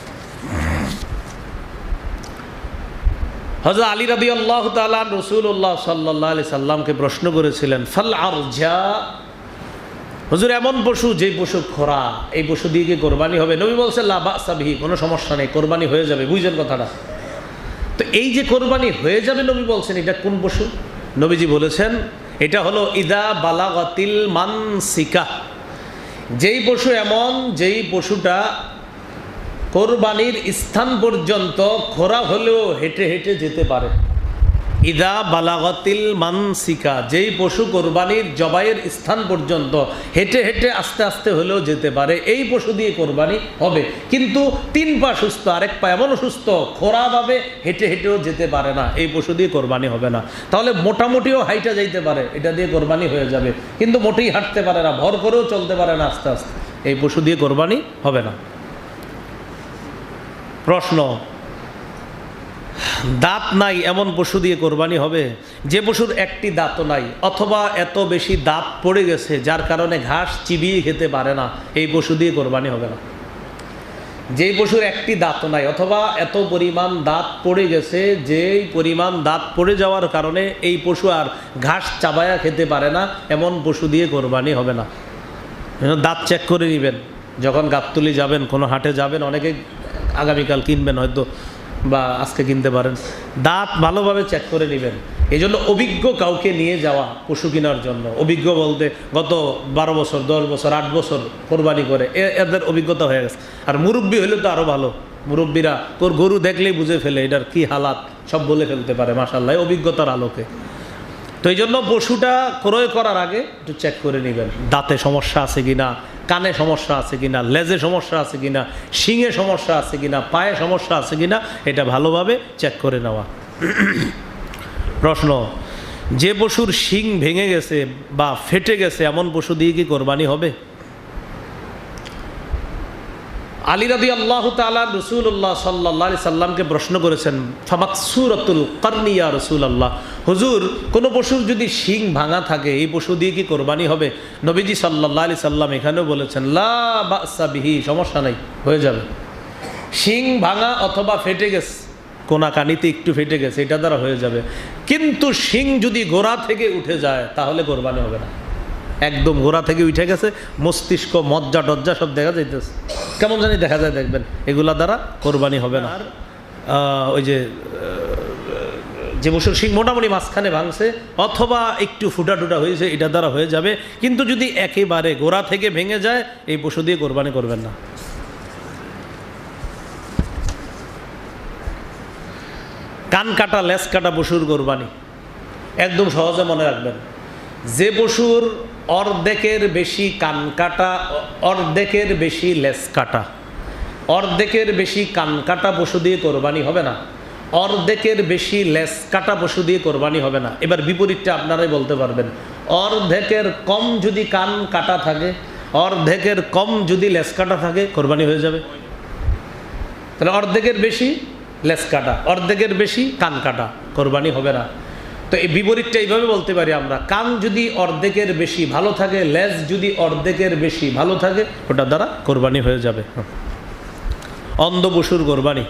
হযরত আলী রাদিয়াল্লাহু তাআলা রাসূলুল্লাহ সাল্লাল্লাহু আলাইহি সাল্লামকে প্রশ্ন করেছিলেন, ফাল আরজা, হুজুর এমন পশু যেই পশু খোরা, এই পশু দিয়ে কি কোরবানি হবে? নবী বলছেন লা বাসা বিহি, কোনো সমস্যা নেই, কোরবানি হয়ে যাবে। বুঝছেন কথাটা? তো এই যে কোরবানি হয়ে যাবে নবী বলছেন, এটা কোন পশু? নবীজি বলেছেন এটা হলো ইদা বালাগাতিল মানসিকা, যেই পশু এমন যেই পশুটা কোরবানির স্থান পর্যন্ত খোরা হলেও হেঁটে হেঁটে যেতে পারে। ইদা বালাগাতিল মানসিকা, যেই পশু কোরবানির জবাইয়ের স্থান পর্যন্ত হেঁটে হেঁটে আস্তে আস্তে হলেও যেতে পারে, এই পশু দিয়ে কোরবানি হবে। কিন্তু 3 পা সুস্থ, আরেক পা এমন সুস্থ খোরাভাবে হেঁটে হেঁটেও যেতে পারে না, এই পশু দিয়ে কোরবানি হবে না। তাহলে মোটামুটিও হাইটা যাইতে পারে, এটা দিয়ে কোরবানি হয়ে যাবে, কিন্তু মোটেই হাঁটতে পারে না, ভর করেও চলতে পারে না আস্তে আস্তে, এই পশু দিয়ে কোরবানি হবে না। প্রশ্ন, দাঁত নাই এমন পশু দিয়ে কোরবানি হবে? যে পশুর একটি দাঁতও নাই, অথবা এত বেশি দাঁত পড়ে গেছে যার কারণে ঘাস চিবিয়ে খেতে পারে না, এই পশু দিয়ে কোরবানি হবে না। যেই পশুর একটি দাঁতও নাই, অথবা এত পরিমাণ দাঁত পড়ে গেছে, যেই পরিমাণ দাঁত পড়ে যাওয়ার কারণে এই পশু আর ঘাস চাবায়া খেতে পারে না, এমন পশু দিয়ে কোরবানি হবে না। দাঁত চেক করে নেবেন যখন গাবতলী যাবেন, কোনো হাটে যাবেন, অনেকে আগামীকাল কিনবেন হয়তো বা আজকে কিনতে পারেন, দাঁত ভালোভাবে চেক করে নেবেন। এই জন্য অভিজ্ঞ কাউকে নিয়ে যাওয়া পশু কেনার জন্য, অভিজ্ঞ বলতে গত 12 বছর 10 বছর 8 বছর কোরবানি করে এদের অভিজ্ঞতা হয়ে গেছে। আর মুরব্বী হলে তো আরও ভালো, মুরব্বীরা তোর গরু দেখলেই বুঝে ফেলে এটার কি হালাত, সব বলে ফেলতে পারে মাশাআল্লাহ, অভিজ্ঞতার আলোকে। তো এই জন্য পশুটা ক্রয় করার আগে একটু চেক করে নেবেন, দাঁতে সমস্যা আছে কিনা, কানে সমস্যা আছে কিনা, লেজে সমস্যা আছে কিনা, শিঙে সমস্যা আছে কিনা, পায়ে সমস্যা আছে কিনা, এটা ভালোভাবে চেক করে নেওয়া। প্রশ্ন, যে পশুর শিং ভেঙে গেছে বা ফেটে গেছে এমন পশু দিয়ে কি কোরবানি হবে? আলী রাদিয়াল্লাহু তাআলা রাসূলুল্লাহ সাল্লাল্লাহু আলাইহি সাল্লামকে প্রশ্ন করেছেন, ফামাকসুরাতুল কারনি ইয়া রাসূলুল্লাহ, হুজুর কোনো পশুর যদি শিং ভাঙা থাকে এই পশু দিয়ে কি কোরবানি হবে? নবীজি সাল্লাল্লাহু আলাইহি সাল্লাম এখানেও বলেছেন লা বাসা বিহি, সমস্যা নাই, হয়ে যাবে। শিং ভাঙা অথবা ফেটে গেছে, কোনা কানিতে একটু ফেটে গেছে, এটা দ্বারা হয়ে যাবে। কিন্তু শিং যদি গোড়া থেকে উঠে যায় তাহলে কোরবানি হবে না। একদম গোড়া থেকে উঠে গেছে, মস্তিষ্ক মজ্জা টজ্জা সব দেখা যাইতেছে, কেমন জানি দেখা যায়, দেখবেন এগুলা দ্বারা কোরবানি হবে না। আর ওই যে পশুর শিং মোটামুটি মাঝখানে ভাঙছে অথবা একটু ফুটা টুটা হয়েছে, এটা দ্বারা হয়ে যাবে। কিন্তু যদি একেবারে গোড়া থেকে ভেঙে যায় এই পশু দিয়ে কোরবানি করবেন না। কান কাটা লেজ কাটা পশুর কোরবানি একদম সহজে মনে রাখবেন, যে পশুর অর্ধেকের বেশি কান কাটা, অর্ধেকের বেশি লেজ কাটা, অর্ধেকের বেশি কান কাটা পশু দিয়ে কোরবানি হবে না, অর্ধেকের বেশি লেজ কাটা পশু দিয়ে কোরবানি হবে না। এবার বিপরীতটা আপনারাই বলতে পারবেন, অর্ধেকের কম যদি কান কাটা থাকে, অর্ধেকের কম যদি লেজ কাটা থাকে, কোরবানি হয়ে যাবে। তাহলে অর্ধেকের বেশি লেজ কাটা, অর্ধেকের বেশি কান কাটা, কোরবানি হবে না। তো এই বিপরীতটা এইভাবে বলতে পারি আমরা, কান যদি অর্ধেকের বেশি ভালো থাকে, লেজ যদি অর্ধেকের বেশি ভালো থাকে, ওটা দ্বারা কোরবানি হয়ে যাবে। অন্ধ পশুর কোরবানি,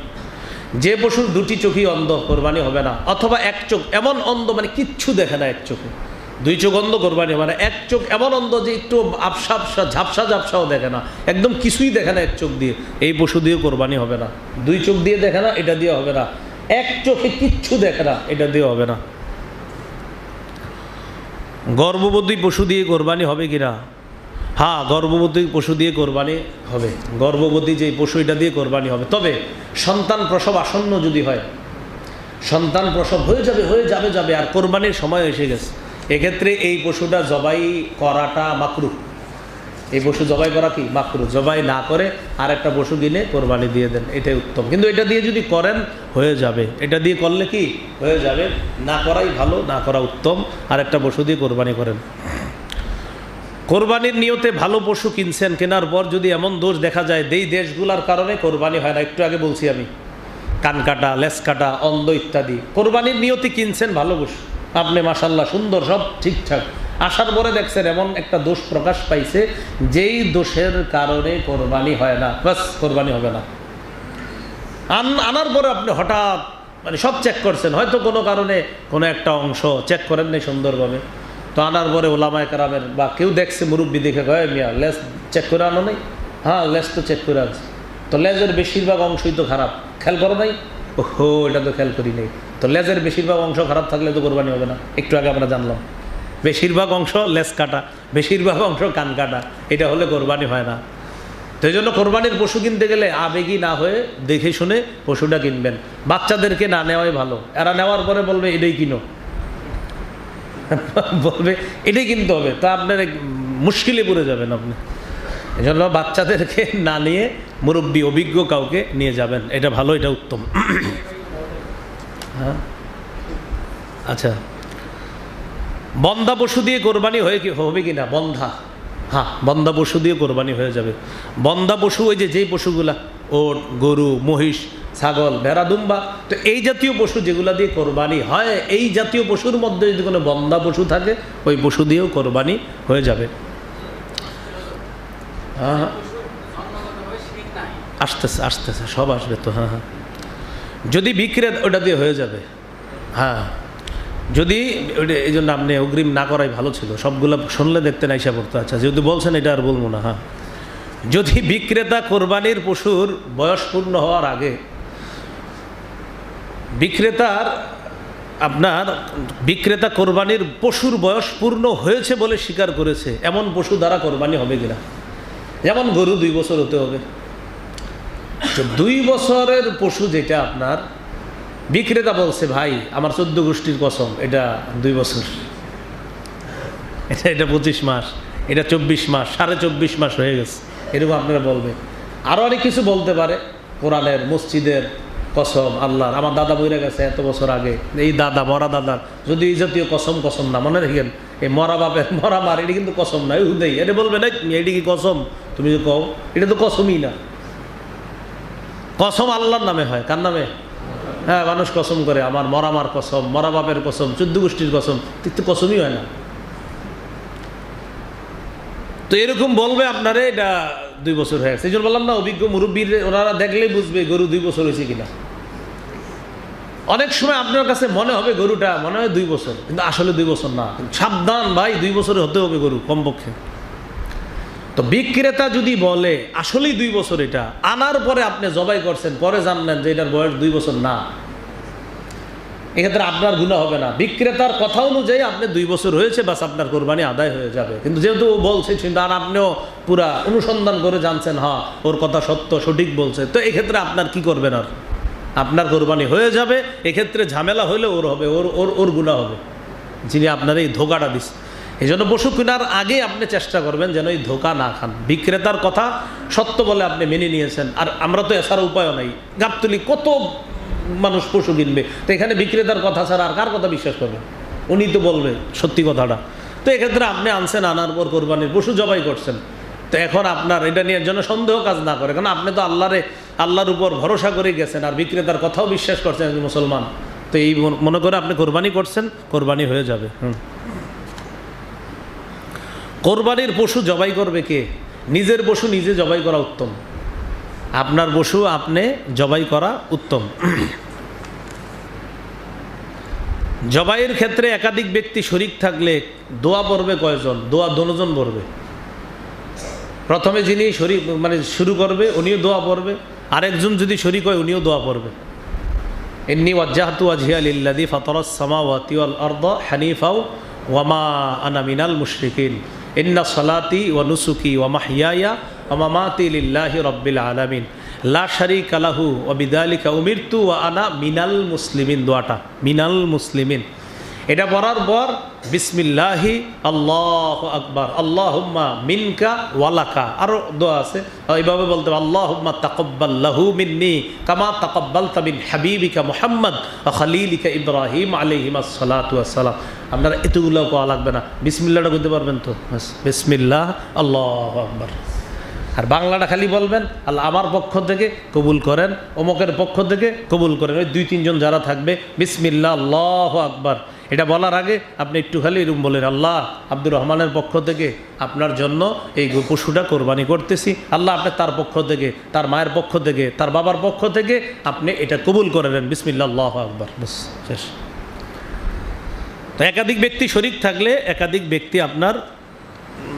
যে পশুর দুটি চোখই অন্ধ, কোরবানি হবে না। অথবা এক চোখ এমন অন্ধ মানে কিচ্ছু দেখে না এক চোখে, দুই চোখ অন্ধ কোরবানি হবে না। এক চোখ এমন অন্ধ যে একটু আবসা আবসা ঝাপসা ঝাপসাও দেখে না, একদম কিছুই দেখে না এক চোখ দিয়ে, এই পশু দিয়ে কোরবানি হবে না। দুই চোখ দিয়ে দেখে না, এটা দিয়ে হবে না। এক চোখে কিচ্ছু দেখে না, এটা দিয়ে হবে না। গর্ভবতী পশু দিয়ে কোরবানি হবে কিনা? হ্যাঁ, গর্ভবতী পশু দিয়ে কোরবানি হবে। গর্ভবতী যে পশু, এটা দিয়ে কোরবানি হবে। তবে সন্তান প্রসব আসন্ন যদি হয়, সন্তান প্রসব হয়ে যাবে আর কোরবানির সময় এসে গেছে, এক্ষেত্রে এই পশুটা জবাই করাটা মাকরুহ। এই পশু জবাই করা কি মাকরুহ। জবাই না করে আর একটা পশু কিনে কোরবানি দিয়ে দেন, এটাই উত্তম। কিন্তু এটা দিয়ে যদি করেন হয়ে যাবে, এটা দিয়ে করলে কি হয়ে যাবে, না করাই ভালো, না করা উত্তম। আর একটা পশু দিয়ে কোরবানি করেন। কোরবানির নিয়তে ভালো পশু কিনছেন, কেনার পর যদি এমন দোষ দেখা যায়, যেই দেশগুলোর কারণে কোরবানি হয় না, একটু আগে বলছি আমি, কান কাটা, লেজ কাটা, অন্ধ ইত্যাদি, কোরবানির নিয়তে কিনছেন ভালো পশু, আপনি মাশাল্লাহ সুন্দর, সব ঠিকঠাক, আসার পরে দেখছেন এমন একটা দোষ প্রকাশ পাইছে, যেই দোষের কারণে কোরবানি হয় না, বাস কোরবানি হবে না। আনার পরে আপনি হঠাৎ মানে সব চেক করছেন, হয়তো কোনো কারণে কোনো একটা অংশ চেক করেন নাই সুন্দরভাবে, তো আনার পরে ওলামায়ে কেরামের বা কেউ দেখছে, মুরব্বী দেখে কয় মিয়া লেজ চেক করে আনো নাই? হ্যাঁ, লেজ তো চেক করে আনছে। তো লেজের বেশিরভাগ অংশই তো খারাপ, খেয়াল করো নাই? ওহো, এটা তো খেয়াল করি নাই। তো লেজের বেশিরভাগ অংশ খারাপ থাকলে তো কোরবানি হবে না, একটু আগে আমরা জানলাম। বেশিরভাগ অংশ লেজ কাটা, বেশিরভাগ অংশ কান কাটা, এটা হলে কোরবানি হয় না। তো এই জন্য কোরবানির পশু কিনতে গেলে আবেগী না হয়ে দেখে শুনে পশুটা কিনবেন। বাচ্চাদেরকে না নেওয়াই ভালো, এরা নেওয়ার পরে বলবে এটাই কিনো, বলবে এটাই কিনতে হবে, তা আপনার মুশকিলে পড়ে যাবেন আপনি। এই জন্য বাচ্চাদেরকে না নিয়ে মুরব্বী অভিজ্ঞ কাউকে নিয়ে যাবেন, এটা ভালো, এটা উত্তম। হ্যাঁ, আচ্ছা, বন্ধা পশু দিয়ে কোরবানি হবে কি না? বন্ধা, হ্যাঁ, বন্ধা পশু দিয়ে কোরবানি হয়ে যাবে। বন্ধা পশু ওই যেই পশুগুলা, ওট, গরু, মহিষ, ছাগল, ভেড়া, দুম্বা, তো এই জাতীয় পশু যেগুলা দিয়ে কোরবানি হয়, এই জাতীয় পশুর মধ্যে যদি কোনো বন্ধা পশু থাকে, ওই পশু দিয়েও কোরবানি হয়ে যাবে। হ্যাঁ, আসতেছে সব আসবে তো। হ্যাঁ, যদি বিক্রেতা, ওটা দিয়ে হয়ে যাবে। হ্যাঁ, যদি ওইটা, এই জন্য আপনি অগ্রিম না করাই ভালো ছিল, সবগুলো শুনলে দেখতে না ইসা পড়তো। আচ্ছা, যেহেতু বলছেন এটা আর বলবো না। হ্যাঁ, যদি বিক্রেতা কোরবানির পশুর বয়স পূর্ণ হওয়ার আগে, বিক্রেতা কোরবানির পশুর বয়স পূর্ণ হয়েছে বলে স্বীকার করেছে, এমন পশু দ্বারা কোরবানি হবে কিনা? যেমন গরু 2 বছর হতে হবে, তো 2 বছরের পশু যেটা আপনার বিক্রেতা বলছে ভাই আমার 14 গোষ্ঠীর কসম, এটা 2 বছর, এটা 25 মাস, এটা 24 মাস, 24.5 মাস হয়ে গেছে, এরকম আপনারা বলবে। আরও অনেক কিছু বলতে পারে, কোরআনের, মসজিদের কসম, আল্লাহর, আমার দাদা বইরা গেছে এত বছর আগে, এই দাদা, মরা দাদার, যদি এই জাতীয় কসম না মনে রাখেন, এই মরা বাপের মরা মার, এটি কিন্তু কসম না, হুদেই, এটা বলবে না এটি কি কসম, তুমি যে কও এটা তো কসমই না। কসম আল্লাহর নামে হয়, কার নামে? হ্যাঁ, মানুষ কসম করে, আমার মরা মার কসম, মরা বাপের কসম, 14 গোষ্ঠীর কসম, কিন্তু কসমই হয় না। তো এরকম বলবে আপনারে এটা 2 বছর হয়ে গেছে। এই জন্য বললাম না, অভিজ্ঞ মুরব্বীর ওনারা দেখলেই বুঝবে গরু 2 বছর হয়েছে কিনা। অনেক সময় আপনার কাছে মনে হবে গরুটা মনে হয় 2 বছর, কিন্তু আসলে 2 বছর না। সাবধান ভাই, 2 বছরে হতে হবে গরু কমপক্ষে। তো বিক্রেতা যদি বলে আসলেই 2 বছর, এটা আনার পরে আপনি জবাই করছেন, পরে জানলেন যে এটার বয়স 2 বছর না, এক্ষেত্রে আপনার গুনাহ হবে না। বিক্রেতার কথা অনুযায়ী আপনি 2 বছর হয়েছে, বাস আপনার কোরবানি আদায় হয়ে যাবে। কিন্তু যেহেতু ও বলছে, আর আপনিও পুরা অনুসন্ধান করে জানছেন, হ্যাঁ ওর কথা সত্য, সঠিক বলছে, তো এক্ষেত্রে আপনার কি করবেন? আর আপনার কোরবানি হয়ে যাবে। এক্ষেত্রে ঝামেলা হলে ওর হবে, ওর গুনাহ হবে, যিনি আপনার এই ধোকাটা দিচ্ছে। এই জন্য পশু কেনার আগে আপনি চেষ্টা করবেন যেন এই ধোকা না খান। বিক্রেতার কথা সত্য বলে আপনি মেনে নিয়েছেন, আর আমরা তো এছাড়া উপায়ও নাই, গাবতলি কত মানুষ পশু কিনবে, তো এখানে বিক্রেতার কথা ছাড়া আর কার কথা বিশ্বাস করবে? উনি তো বলবে সত্যি কথাটা। তো এক্ষেত্রে আপনি আনছেন, আনার পর কোরবানির পশু জবাই করছেন, তো এখন আপনার এটা নিয়ে জন্য সন্দেহ কাজ না করে, কারণ আপনি তো আল্লাহর উপর ভরসা করে গেছেন, আর বিক্রেতার কথাও বিশ্বাস করছেন, মুসলমান, তো এই মনে করে আপনি কোরবানি করছেন, কোরবানি হয়ে যাবে। কোরবানির পশু জবাই করবে কে? নিজের পশু নিজে জবাই করা উত্তম। আপনার পশু আপনি জবাই করা উত্তম। জবাইয়ের ক্ষেত্রে একাধিক ব্যক্তি শরিক থাকলে দোয়া পড়বে কয়জন? দোয়া দুজন পড়বে। প্রথমে যিনি শরিক মানে শুরু করবে উনিও দোয়া পড়বে, আরেকজন যদি শরিক হয় উনিও দোয়া পড়বে। ইন্নী ওয়াজ্জাহতু ওয়াজহিয়া লিল্লাযী ফাতারাস সামাওয়াতি ওয়াল আরদা হানিফাও ওয়া মা আনা মিনাল মুশরিকিন ইন্না সলাতি ওয়া নুসুকি ওয়া মাহইয়ায়া ওয়া মামাতি লিল্লাহি রাব্বিল আলামিন লা শারীকা লাহু ওয়া বিযালিকা উমিরতু ওয়া আনা মিনাল মুসলিমিন। দোয়াটা মিনাল মুসলিমিন, এটা পড়ার পর বিসমিল্লাহি আল্লাহু আকবার আল্লাহুম্মা মিনকা ওয়ালাকা, আরও দোয়া আছে এইভাবে বলতে হবে আল্লাহুম্মা তাকাব্বাল লাহু মিন্নি কামা তাকাব্বালতা মিন হাবিবিকা মুহাম্মদ ওয়া খলিলিকা ইব্রাহিম আলাইহিমাস সালাতু ওয়াস সালাম। আপনারা এতগুলো কোয়া লাগবে না, বিসমিল্লাহটা করতে পারবেন তো? বিসমিল্লাহ আল্লাহু আকবার। আর বাংলাটা খালি বলবেন আল্লাহ আমার পক্ষ থেকে কবুল করেন, অমুকের পক্ষ থেকে কবুল করেন। ওই 2-3 জন যারা থাকবে বিসমিল্লাহ আল্লাহু আকবার, এটা বলার আগে আপনি একটু খালি এরকম বলেন আল্লাহ আব্দুর রহমানের পক্ষ থেকে আপনার জন্য এই পশুটা কোরবানি করতেছি, আল্লাহ আপনি তার পক্ষ থেকে, তার মায়ের পক্ষ থেকে, তার বাবার পক্ষ থেকে আপনি এটা কবুল করে নেন, বিসমিল্লাহ আল্লাহু আকবার, বাস শেষ। তো একাধিক ব্যক্তি শরিক থাকলে একাধিক ব্যক্তি আপনার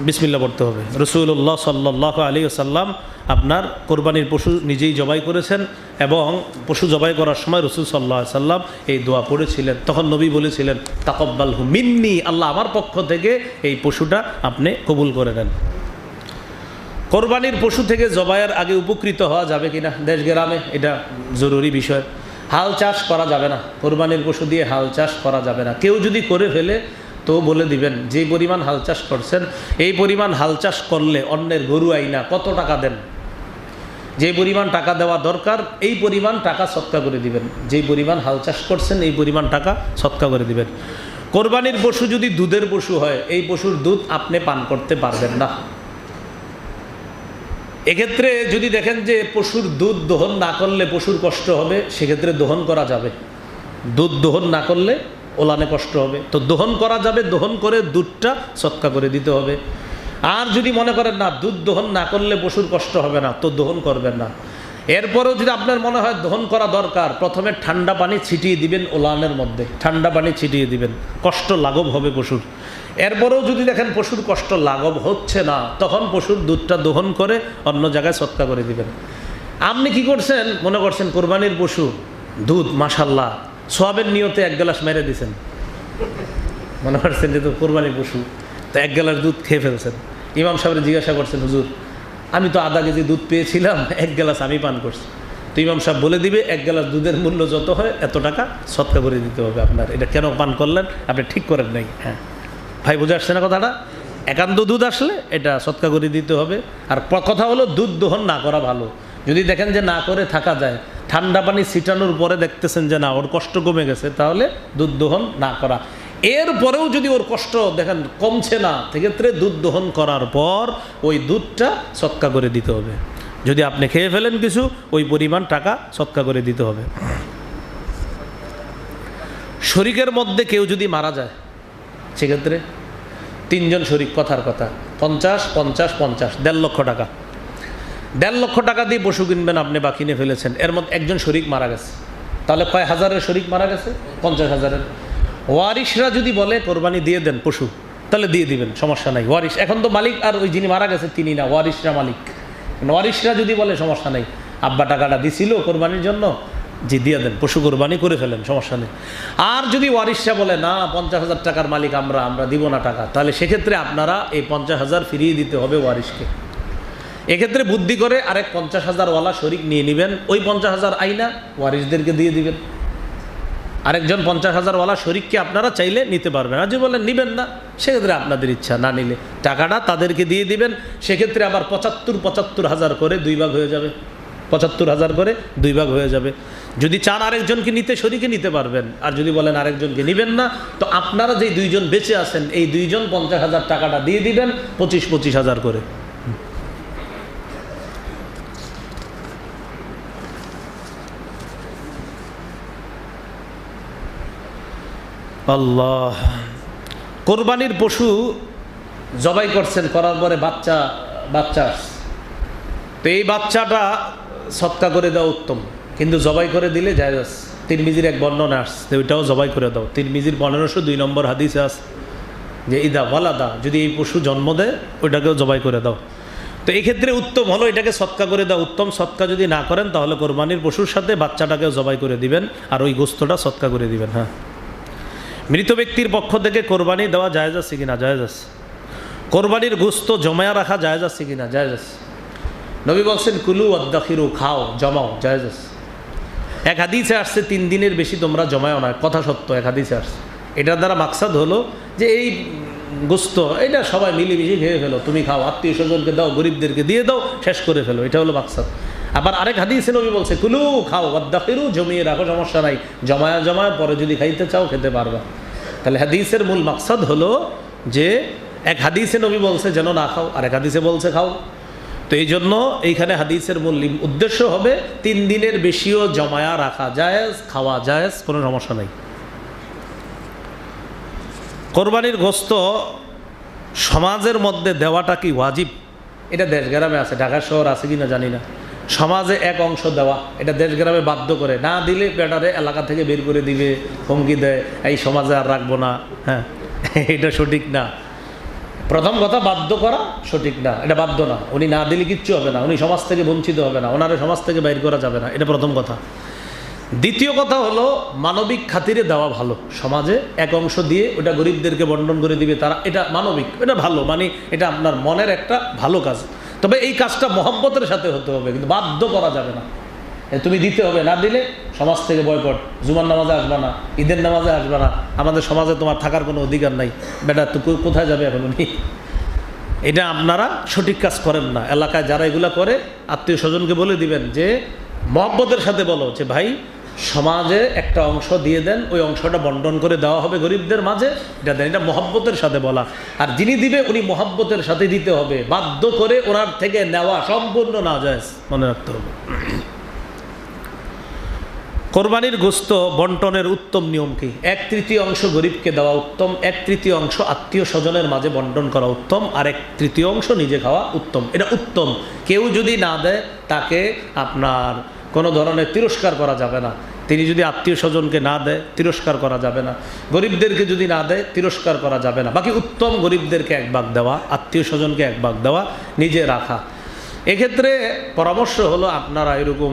বিসমিল্লাহ পড়তে হবে। রাসূলুল্লাহ সাল্লাল্লাহু আলাইহি ওয়াসাল্লাম আপনার কোরবানির পশু নিজেই জবাই করেছেন এবং পশু জবাই করার সময় রাসূল সাল্লাল্লাহু আলাইহি ওয়াসাল্লাম এই দোয়া পড়েছিলেন। তখন নবী বলেছিলেন তাকাব্বালহু মিন্নি, আল্লাহ আমার পক্ষ থেকে এই পশুটা আপনি কবুল করে নেন। কোরবানির পশু থেকে জবাইয়ের আগে উপকৃত হওয়া যাবে কিনা দেশ গ্রামে, এটা জরুরি বিষয়। হাল চাষ করা যাবে না, কোরবানির পশু দিয়ে হাল চাষ করা যাবে না। কেউ যদি করে ফেলে তো বলে দিবেন যে পরিমাণ হাল চাষ করছেন এই পরিমাণ হাল চাষ করলে অন্যের গরু আইনা কত টাকা দেন, যে পরিমাণ টাকা দেওয়া দরকার এই পরিমাণ টাকা সৎকা করে দিবেন। যে পরিমাণ হাল চাষ করছেন এই পরিমাণ টাকা সৎকা করে দিবেন। কোরবানির পশু যদি দুধের পশু হয় এই পশুর দুধ আপনি পান করতে পারবেন না। এক্ষেত্রে যদি দেখেন যে পশুর দুধ দহন না করলে পশুর কষ্ট হবে, সেক্ষেত্রে দহন করা যাবে। দুধ দহন না করলে ওলানে কষ্ট হবে, তো দহন করা যাবে, দহন করে দুধটা সৎকা করে দিতে হবে। আর যদি মনে করেন না দুধ দহন না করলে পশুর কষ্ট হবে না, তো দহন করবেন না। এরপরেও যদি আপনার মনে হয় দহন করা দরকার, প্রথমে ঠান্ডা পানি ছিটিয়ে দিবেন ওলানের মধ্যে, ঠান্ডা পানি ছিটিয়ে দিবেন, কষ্ট লাঘব হবে পশুর। এরপরেও যদি দেখেন পশুর কষ্ট লাঘব হচ্ছে না, তখন পশুর দুধটা দহন করে অন্য জায়গায় সৎকা করে দিবেন। আপনি কি করছেন, মনে করছেন কোরবানির পশু দুধ মাশাল্লাহ সোয়াবের নিয়তে 1 গ্লাস মেরে দিয়েছেন, মনে করছেন যে তো কোরবানির পশু, তো 1 গ্লাস দুধ খেয়ে ফেলছেন। ইমাম সাহেব জিজ্ঞাসা করছেন হুজুর আমি তো আধা কেজি দুধ পেয়েছিলাম, 1 গ্লাস আমি পান করছি। তো ইমাম সাহেব বলে দিবে 1 গ্লাস দুধের মূল্য যত হয় এত টাকা সৎকা করে দিতে হবে আপনার। এটা কেন পান করলেন আপনি ঠিক করেন নাই। হ্যাঁ ভাই বুঝে আসছে না কথাটা? একান্ত দুধ আসলে এটা সৎকা করে দিতে হবে। আর কথা হলো দুধ দহন না করা ভালো। যদি দেখেন যে না করে থাকা যায়, ঠান্ডা পানি ছিটানোর পরে দেখতেছেন যে না ওর কষ্ট কমে গেছে, তাহলে দুধ দহন না করা। এরপরেও যদি ওর কষ্ট দেখেন কমছে না, সেক্ষেত্রে দুধ দহন করার পর ওই দুধটা সৎকা করে দিতে হবে। যদি আপনি খেয়ে ফেলেন কিছু, ওই পরিমাণ টাকা সৎকা করে দিতে হবে। শরিকের মধ্যে কেউ যদি মারা যায়, সেক্ষেত্রে 3 জন শরিক, কথার কথা 50, 50, 50, 1.5 লক্ষ টাকা। 1.5 লক্ষ টাকা দিয়ে পশু কিনবেন আপনি বা কিনে ফেলেছেন, এর মধ্যে একজন শরিক মারা গেছে, তাহলে কয় হাজারের শরিক মারা গেছে? 50,000-এর। ওয়ারিশরা যদি বলে কোরবানি দিয়ে দেন পশু, তাহলে দিয়ে দিবেন, সমস্যা নাই। ওয়ারিশ এখন তো মালিক আর ওই যিনি মারা গেছে তিনি না, ওয়ারিশরা মালিক। ওয়ারিশরা যদি বলে সমস্যা নেই, আব্বা টাকাটা দিছিল কোরবানির জন্য, জি দিয়ে দেন, পশু কোরবানি করে ফেলেন, সমস্যা নেই। আর যদি ওয়ারিশরা বলে না 50,000 টাকার মালিক আমরা দিব না টাকা, তাহলে সেক্ষেত্রে আপনারা এই 50,000 ফিরিয়ে দিতে হবে ওয়ারিশকে। এক্ষেত্রে বুদ্ধি করে আরেক 50,000 ওয়ালা শরিক নিয়ে নেবেন, ওই 50,000 আইনা ওয়ারিশদেরকে দিয়ে দিবেন। আরেকজন 50,000 ওয়ালা শরিককে আপনারা চাইলে নিতে পারবেন। আর যদি বলেন নেবেন না, সেক্ষেত্রে আপনাদের ইচ্ছা, না নিলে টাকাটা তাদেরকে দিয়ে দিবেন। সেক্ষেত্রে আবার 75,000 করে 2 ভাগ হয়ে যাবে, 75,000 করে 2 ভাগ হয়ে যাবে। যদি চান আরেকজনকে নিতে, শরিকে নিতে পারবেন। আর যদি বলেন আরেকজনকে নেবেন না, তো আপনারা যেই 2 জন বেঁচে আছেন এই 2 জন 50,000 টাকাটা দিয়ে দিবেন, 25,000 করে। আল্লাহ। কোরবানির পশু জবাই করছেন, করার পরে বাচ্চা আসছে। তো এই বাচ্চাটা সৎকা করে দেওয়া উত্তম, কিন্তু জবাই করে দিলে জায়েজ আছে। তিরমিজির এক বর্ণনা আসছে, ওইটাও জবাই করে দাও। তিরমিজির 1502 নম্বর হাদিসে আছে যে ইদা ওয়ালাদা, যদি এই পশু জন্ম দেয় ওইটাকেও জবাই করে দাও। তো এই ক্ষেত্রে উত্তম হলো এটাকে সৎকা করে দেওয়া উত্তম। সৎকা যদি না করেন তাহলে কোরবানির পশুর সাথে বাচ্চাটাকেও জবাই করে দিবেন, আর ওই গোস্তটা সৎকা করে দিবেন। হ্যাঁ, মৃত ব্যক্তির পক্ষ থেকে কোরবানি দেওয়া জায়েজ আছে কিনা? জায়েজ আছে। কোরবানির গোস্ত জমায়া রাখা জায়েজ আছে কিনা? জায়েজ আছে। নবী বলছেন কুলু ওয়াদ্দাখিরু, খাও, জমাও, জায়েজ আছে। এক হাদিসে আসছে 3 দিনের বেশি তোমরা জমায়ও না, কথা সত্য, এক হাদিসে আসছে। এটার দ্বারা মাকসাদ হলো যে এই গোস্ত এটা সবাই মিলেমিশে খেয়ে ফেলো, তুমি খাও, আত্মীয় স্বজনকে দাও, গরিবদেরকে দিয়ে দাও, শেষ করে ফেলো, এটা হলো মাকসাদ। আবার আরেক হাদিসে নবী বলছে কুলু, খাও, ওয়াদ্দাখিরু, জমিয়ে রাখো, সমস্যা নাই, জমায়া পরে যদি খাইতে চাও খেতে পারবা। তাহলে হাদিসের মূল মাকসাদ হলো যে এক হাদিসে নবী বলছে যেন না খাও, আর এক হাদিসে বলছে খাও। তো এই জন্য এইখানে হাদিসের মূল উদ্দেশ্য হবে 3 দিনের বেশিও জমায়া রাখা জায়েজ, খাওয়া জায়েজ, কোনো সমস্যা নাই। কোরবানির গোস্ত সমাজের মধ্যে দেওয়াটা কি ওয়াজিব? এটা দেশ গ্রামে আছে, ঢাকা শহর আছে কিনা জানি না। সমাজে এক অংশ দেওয়া, এটা দেশ গ্রামে বাধ্য করে, না দিলে বেটারে এলাকা থেকে বের করে দিবে, হুমকি দেয়, এই সমাজে আর রাখবো না। হ্যাঁ, এটা সঠিক না। প্রথম কথা, বাধ্য করা সঠিক না, এটা বাধ্য না। উনি না দিলে কিচ্ছু হবে না, উনি সমাজ থেকে বঞ্চিত হবে না, ওনারে সমাজ থেকে বাইর করা যাবে না, এটা প্রথম কথা। দ্বিতীয় কথা হলো মানবিক খাতিরে দেওয়া ভালো। সমাজে এক অংশ দিয়ে ওটা গরিবদেরকে বন্টন করে দিবে তারা, এটা মানবিক, এটা ভালো, মানে এটা আপনার মনের একটা ভালো কাজ। তবে এই কাজটা মহব্বতের সাথে হতে হবে, কিন্তু বাধ্য করা যাবে না। তুমি দিতে হবে, না দিলে সমাজ থেকে বয়কট, জুমার নামাজে আসবা না, ঈদের নামাজে আসবা না, আমাদের সমাজে তোমার থাকার কোনো অধিকার নাই, বেটা তুই কোথায় যাবে এখন উনি। এটা আপনারা সঠিক কাজ করেন না। এলাকায় যারা এগুলা করে আত্মীয় স্বজনকে বলে দিবেন যে মহব্বতের সাথে বলো যে ভাই সমাজে একটা অংশ দিয়ে দেন, ওই অংশটা বন্টন করে দেওয়া হবে গরিবদের মাঝে, এটা দেন। এটা মহব্বতের সাথে বলা। আর যিনি দিবে উনি মহব্বতের সাথে দিতে হবে, বাধ্য করে ওনার থেকে নেওয়া সম্পূর্ণ না যায়, মনে রাখতে হবে। কোরবানির গোস্ত বন্টনের উত্তম নিয়ম কি? 1/3 গরিবকে দেওয়া উত্তম, 1/3 আত্মীয় স্বজনের মাঝে বন্টন করা উত্তম, আর 1/3 নিজে খাওয়া উত্তম। এটা উত্তম। কেউ যদি না দেয় তাকে আপনার কোনো ধরনের তিরস্কার করা যাবে না। তিনি যদি আত্মীয় স্বজনকে না দেয় তিরস্কার করা যাবে না, গরিবদেরকে যদি না দেয় তিরস্কার করা যাবে না। বাকি উত্তম গরিবদেরকে 1 ভাগ দেওয়া, আত্মীয় স্বজনকে 1 ভাগ দেওয়া, নিজে রাখা। এক্ষেত্রে পরামর্শ হলো আপনারা এরকম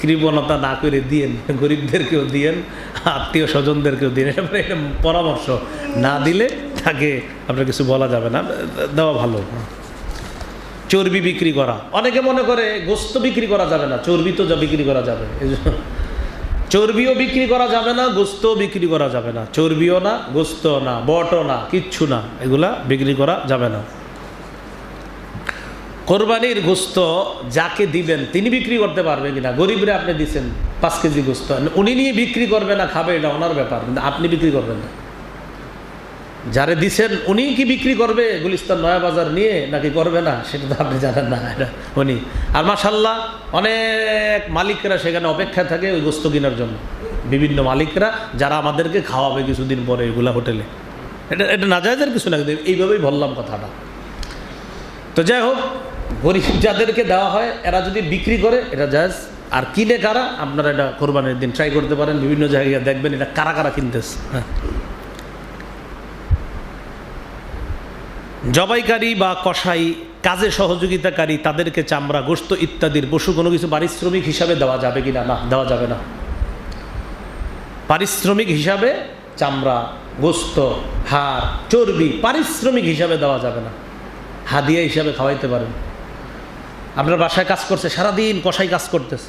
কৃপণতা না করে দিয়েন, গরিবদেরকেও দিয়েন, আত্মীয় স্বজনদেরকেও দিয়েন। এটা পরামর্শ। না দিলে তাকে আপনার কিছু বলা যাবে না, দেওয়া ভালো। চর্বি বিক্রি করা, অনেকে মনে করে গোস্ত বিক্রি করা যাবে না, চর্বি তো যা বিক্রি করা যাবে। চর্বিও বিক্রি করা যাবে না, গোস্তও বিক্রি করা যাবে না। চর্বিও না, গোস্তও না, বটও না, কিচ্ছু না, এগুলা বিক্রি করা যাবে না। কোরবানির গোস্ত যাকে দিবেন তিনি বিক্রি করতে পারবে কিনা? গরিবরে আপনি দিচ্ছেন 5 কেজি গোস্ত, উনি নিয়ে বিক্রি করবে না খাবে, এটা ওনার ব্যাপার, কিন্তু আপনি বিক্রি করবেন না। যারে দিচ্ছেন উনি কি বিক্রি করবে গুলিস্তান নয়া বাজার নিয়ে নাকি করবে না, সেটা তো আপনি জানেন না, এটা উনি। আর মাশাআল্লাহ অনেক মালিকরা সেখানে অপেক্ষায় থাকে ওই গোস্ত কেনার জন্য, বিভিন্ন মালিকরা যারা আমাদেরকে খাওয়াবে কিছুদিন পরে এগুলা হোটেলে। এটা নাজায়েজের কিছু না, এইভাবেই বললাম কথাটা। তো যাই হোক, গরিব যাদেরকে দেওয়া হয় এরা যদি বিক্রি করে এটা জায়েজ। আর কিনে কারা, আপনারা এটা কোরবানির দিন ট্রাই করতে পারেন, বিভিন্ন জায়গায় দেখবেন এটা কারা কারা কিনতেছে। হ্যাঁ, জবাইকারী বা কসাই, কাজে সহযোগিতাকারী, তাদেরকে চামড়া, গোশত ইত্যাদির পশু কোনো কিছু পারিশ্রমিক হিসাবে দেওয়া যাবে কিনা? না, দেওয়া যাবে না। পারিশ্রমিক হিসাবে চামড়া, গোশত, হাড়, চর্বি পারিশ্রমিক হিসাবে দেওয়া যাবে না। হাদিয়া হিসাবে খাওয়াইতে পারেন। আপনার বাসায় কাজ করছে, সারাদিন কসাই কাজ করতেছে,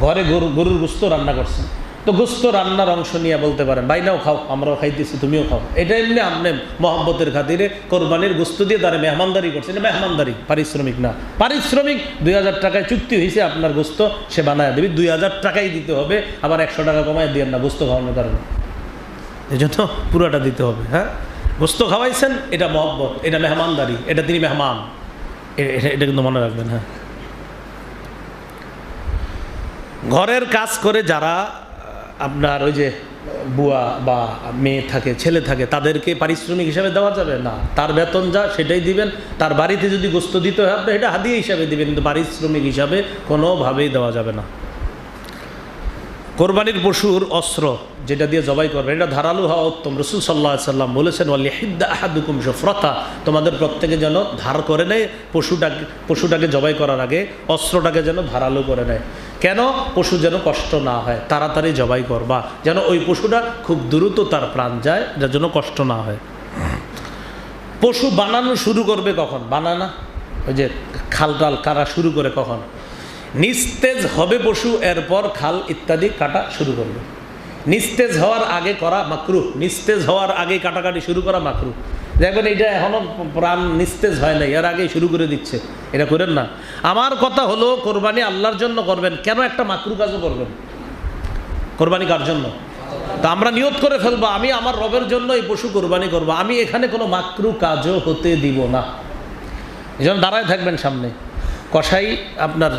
ঘরে গরুর গোস্ত রান্না করছে, তো গোস্ত রান্নার অংশ নিয়ে বলতে পারেন ভাই নাও খাও, আমরাও খাইতেছি তুমিও খাও। এটা এমনি আপনি মহব্বতের খাতিরে কোরবানির গোস্ত দিয়ে তারা মেহমানদারি করছে, এটা মেহমানদারি, পারিশ্রমিক না। পারিশ্রমিক 2000 টাকায় চুক্তি হয়েছে, আপনার গোস্ত সে বানায় দেবে, 2000 টাকাই দিতে হবে, আবার 100 টাকা কমায় দিয়ে না গোস্ত খাওয়ানোর কারণে, এই জন্য পুরোটা দিতে হবে। হ্যাঁ, গোস্ত খাওয়াইছেন, এটা মহব্বত, এটা মেহমানদারি, এটা তিনি মেহমান, এটা কিন্তু মনে রাখবেন। হ্যাঁ, ঘরের কাজ করে যারা আপনার ওই যে বুয়া বা মেয়ে থাকে, ছেলে থাকে, তাদেরকে পারিশ্রমিক হিসাবে দেওয়া যাবে না। তার বেতন যা সেটাই দিবেন। তার বাড়িতে যদি গোস্ত দিতে হয় আপনি এটা হাদিয়া হিসাবে দিবেন, কিন্তু পারিশ্রমিক হিসাবে কোনোভাবেই দেওয়া যাবে না। কোরবানির পশুর অস্ত্র যেটা দিয়ে জবাই করবে এটা ধারালো হওয়া উত্তম। রাসূল সাল্লাল্লাহু আলাইহি সাল্লাম বলেছেন, ওয়ালিহিদ্দা আহাদুকুম শুফরাতা, তোমাদের প্রত্যেকে যেন ধার করে নেয় পশুটাকে জবাই করার আগে অস্ত্রটাকে যেন ধারালো করে নেয়। কেন? পশু যেন কষ্ট না হয়, তাড়াতাড়ি জবাই করবা, যেন ওই পশুটা খুব দ্রুত তার প্রাণ যায়, যার জন্য কষ্ট না হয়। পশু বানানো শুরু করবে কখন? বানানা ওই যে খাল টাল কাটা শুরু করে কখন? নিস্তেজ হবে পশু, এরপর খাল ইত্যাদি কাটা শুরু করবে। নিস্তেজ হওয়ার আগে করা মাকরুহ, নিস্তেজ হওয়ার আগে কাটাকাটি শুরু করা মাকরুহ। দেখবেন এটা এখনও প্রাণ নিস্তেজ হয় নাই, এর আগেই শুরু করে দিচ্ছে, এটা করেন না। আমার কথা হলো কোরবানি আল্লাহর জন্য করবেন, কেন একটা মাকরুহ কাজও করবেন? কোরবানি কার জন্য? তা আমরা নিয়ত করে ফেলবো আমি আমার রবের জন্য এই পশু কোরবানি করবো, আমি এখানে কোনো মাকরুহ কাজও হতে দিব না। এই জন্য দাঁড়ায় থাকবেন সামনে, কসাই আপনার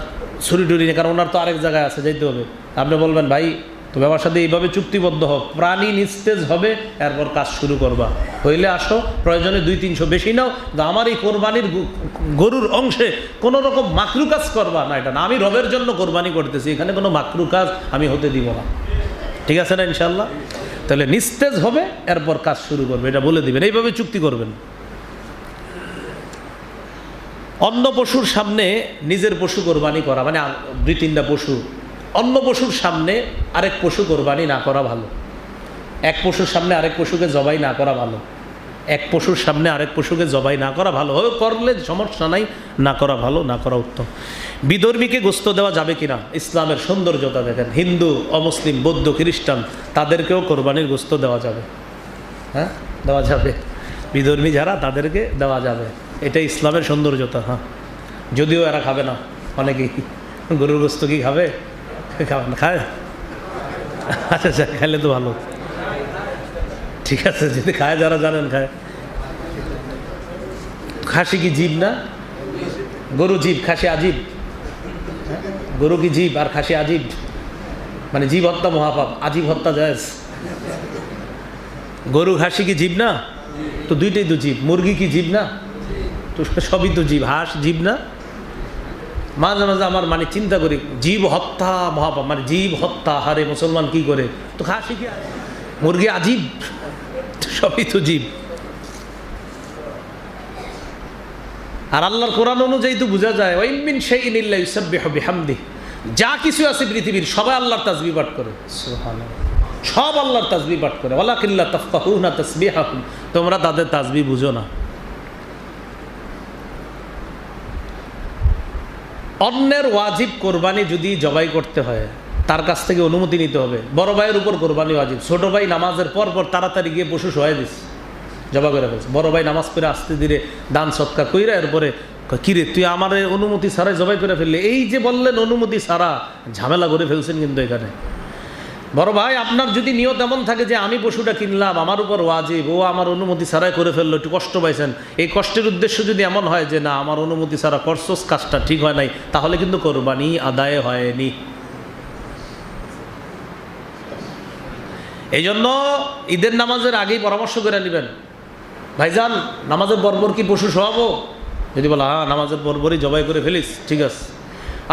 ছুরি টুরি নিয়ে, কারণ ওনার তো আরেক জায়গায় আছে, যাইতে হবে। আপনি বলবেন ভাই তুমি আমার সাথে এইভাবে চুক্তিবদ্ধ হোক, প্রাণী নিস্তেজ হবে এরপর কাজ শুরু করবা, হইলে আসো, প্রয়োজনে 200-300 বেশি নাও, আমার এই কোরবানির গরুর অংশে কোনো রকম মাকরু কাজ করবা না। এটা না, আমি রবের জন্য কোরবানি করতেছি, এখানে কোনো মাকরু কাজ আমি হতে দিব না। ঠিক আছে না ইনশাল্লাহ? তাহলে নিস্তেজ হবে এরপর কাজ শুরু করবে, এটা বলে দিবেন, এইভাবে চুক্তি করবেন। অন্য পশুর সামনে নিজের পশু কোরবানি করা মানে 2-3টা পশু, অন্য পশুর সামনে আরেক পশু কোরবানি না করা ভালো। এক পশুর সামনে আরেক পশুকে জবাই না করা ভালো। এক পশুর সামনে আরেক পশুকে জবাই না করা ভালো, করলে সমস্যা নাই, না করা ভালো, না করা উত্তম। বিধর্মীকে গোস্ত দেওয়া যাবে কিনা? ইসলামের সৌন্দর্যতা দেখেন, হিন্দু, অমুসলিম, বৌদ্ধ, খ্রিস্টান তাদেরকেও কোরবানির গোস্ত দেওয়া যাবে। হ্যাঁ, দেওয়া যাবে। বিধর্মী যারা তাদেরকে দেওয়া যাবে, এটা ইসলামের সৌন্দর্যতা। হ্যাঁ, যদিও এরা খাবে না, অনেকেই গরুর গোস্ত কি খাবে? খাবে না, খায়? আচ্ছা আচ্ছা, খাইলে তো ভালো, ঠিক আছে, যদি খায়, যারা জানেন খায়। খাসি কি জীব না? গরু জীব, খাসি আজীব। গরু কি জীব আর খাসি আজীব? মানে জীব হত্যা মহাপাপ, আজীব হত্যা জায়েজ। গরু খাসি কি জীব না? তো দুইটাই তো জীব। মুরগি কি জীব না? তো সবই তো জীব। হাঁস জীব না? মাঝে মাঝে আমার মানে চিন্তা করি, জীব হত্যা মহাপাপ, মানে জীব হত্যা, হারে মুসলমান কি করে? তো খাসি কি, মুরগি আজীব, সবই তো জীব। আর আল্লাহর কোরআন অনুযায়ী তো বোঝা যায়, ওয়া ইন মিন শাইইন ইল্লা ইউসাব্বিহু বিহামদিহি, যা কিছু আছে পৃথিবীর সবাই আল্লাহর তাসবিহ পাঠ করে। সুবহানাল্লাহ, সব আল্লাহর তাসবিহ পাঠ করে। ওয়ালাকিন লা তাফকাহুনা তাসবিহাহুম, তোমরা তাদের তাসবিহ বুঝো না। অন্যের ওয়াজিব কোরবানি যদি জবাই করতে হয় তার কাছ থেকে অনুমতি নিতে হবে। বড় ভাইয়ের উপর কোরবানি ওয়াজিব, ছোট ভাই নামাজের পর তাড়াতাড়ি গিয়ে পশু সহায় দিস, জবা করে ফেলছে। বড় ভাই নামাজ পড়ে আস্তে ধীরে দান সৎকার কইরা এরপরে কিরে তুই আমার অনুমতি ছাড়াই জবাই করে ফেললে, এই যে বললেন অনুমতি ছাড়া, ঝামেলা করে ফেলছেন কিন্তু এখানে। বড় ভাই আপনার যদি নিয়ত এমন থাকে যে আমি পশুটা কিনলাম, আমার উপর ওয়াজিব, ও আমার অনুমতি ছাড়াই করে ফেললো, একটু কষ্ট পাইছেন, এই কষ্টের উদ্দেশ্য যদি এমন হয় যে না আমার অনুমতি ছাড়া করছস, কাজটা ঠিক হয় নাই, তাহলে কিন্তু কোরবানি আদায় হয়নি। এই জন্য ঈদের নামাজের আগেই পরামর্শ করে নেবেন, ভাইজান নামাজের বর্বর কি পশু সহাবো? যদি বলা হ্যাঁ নামাজের বর্বরই জবাই করে ফেলিস, ঠিক আছে।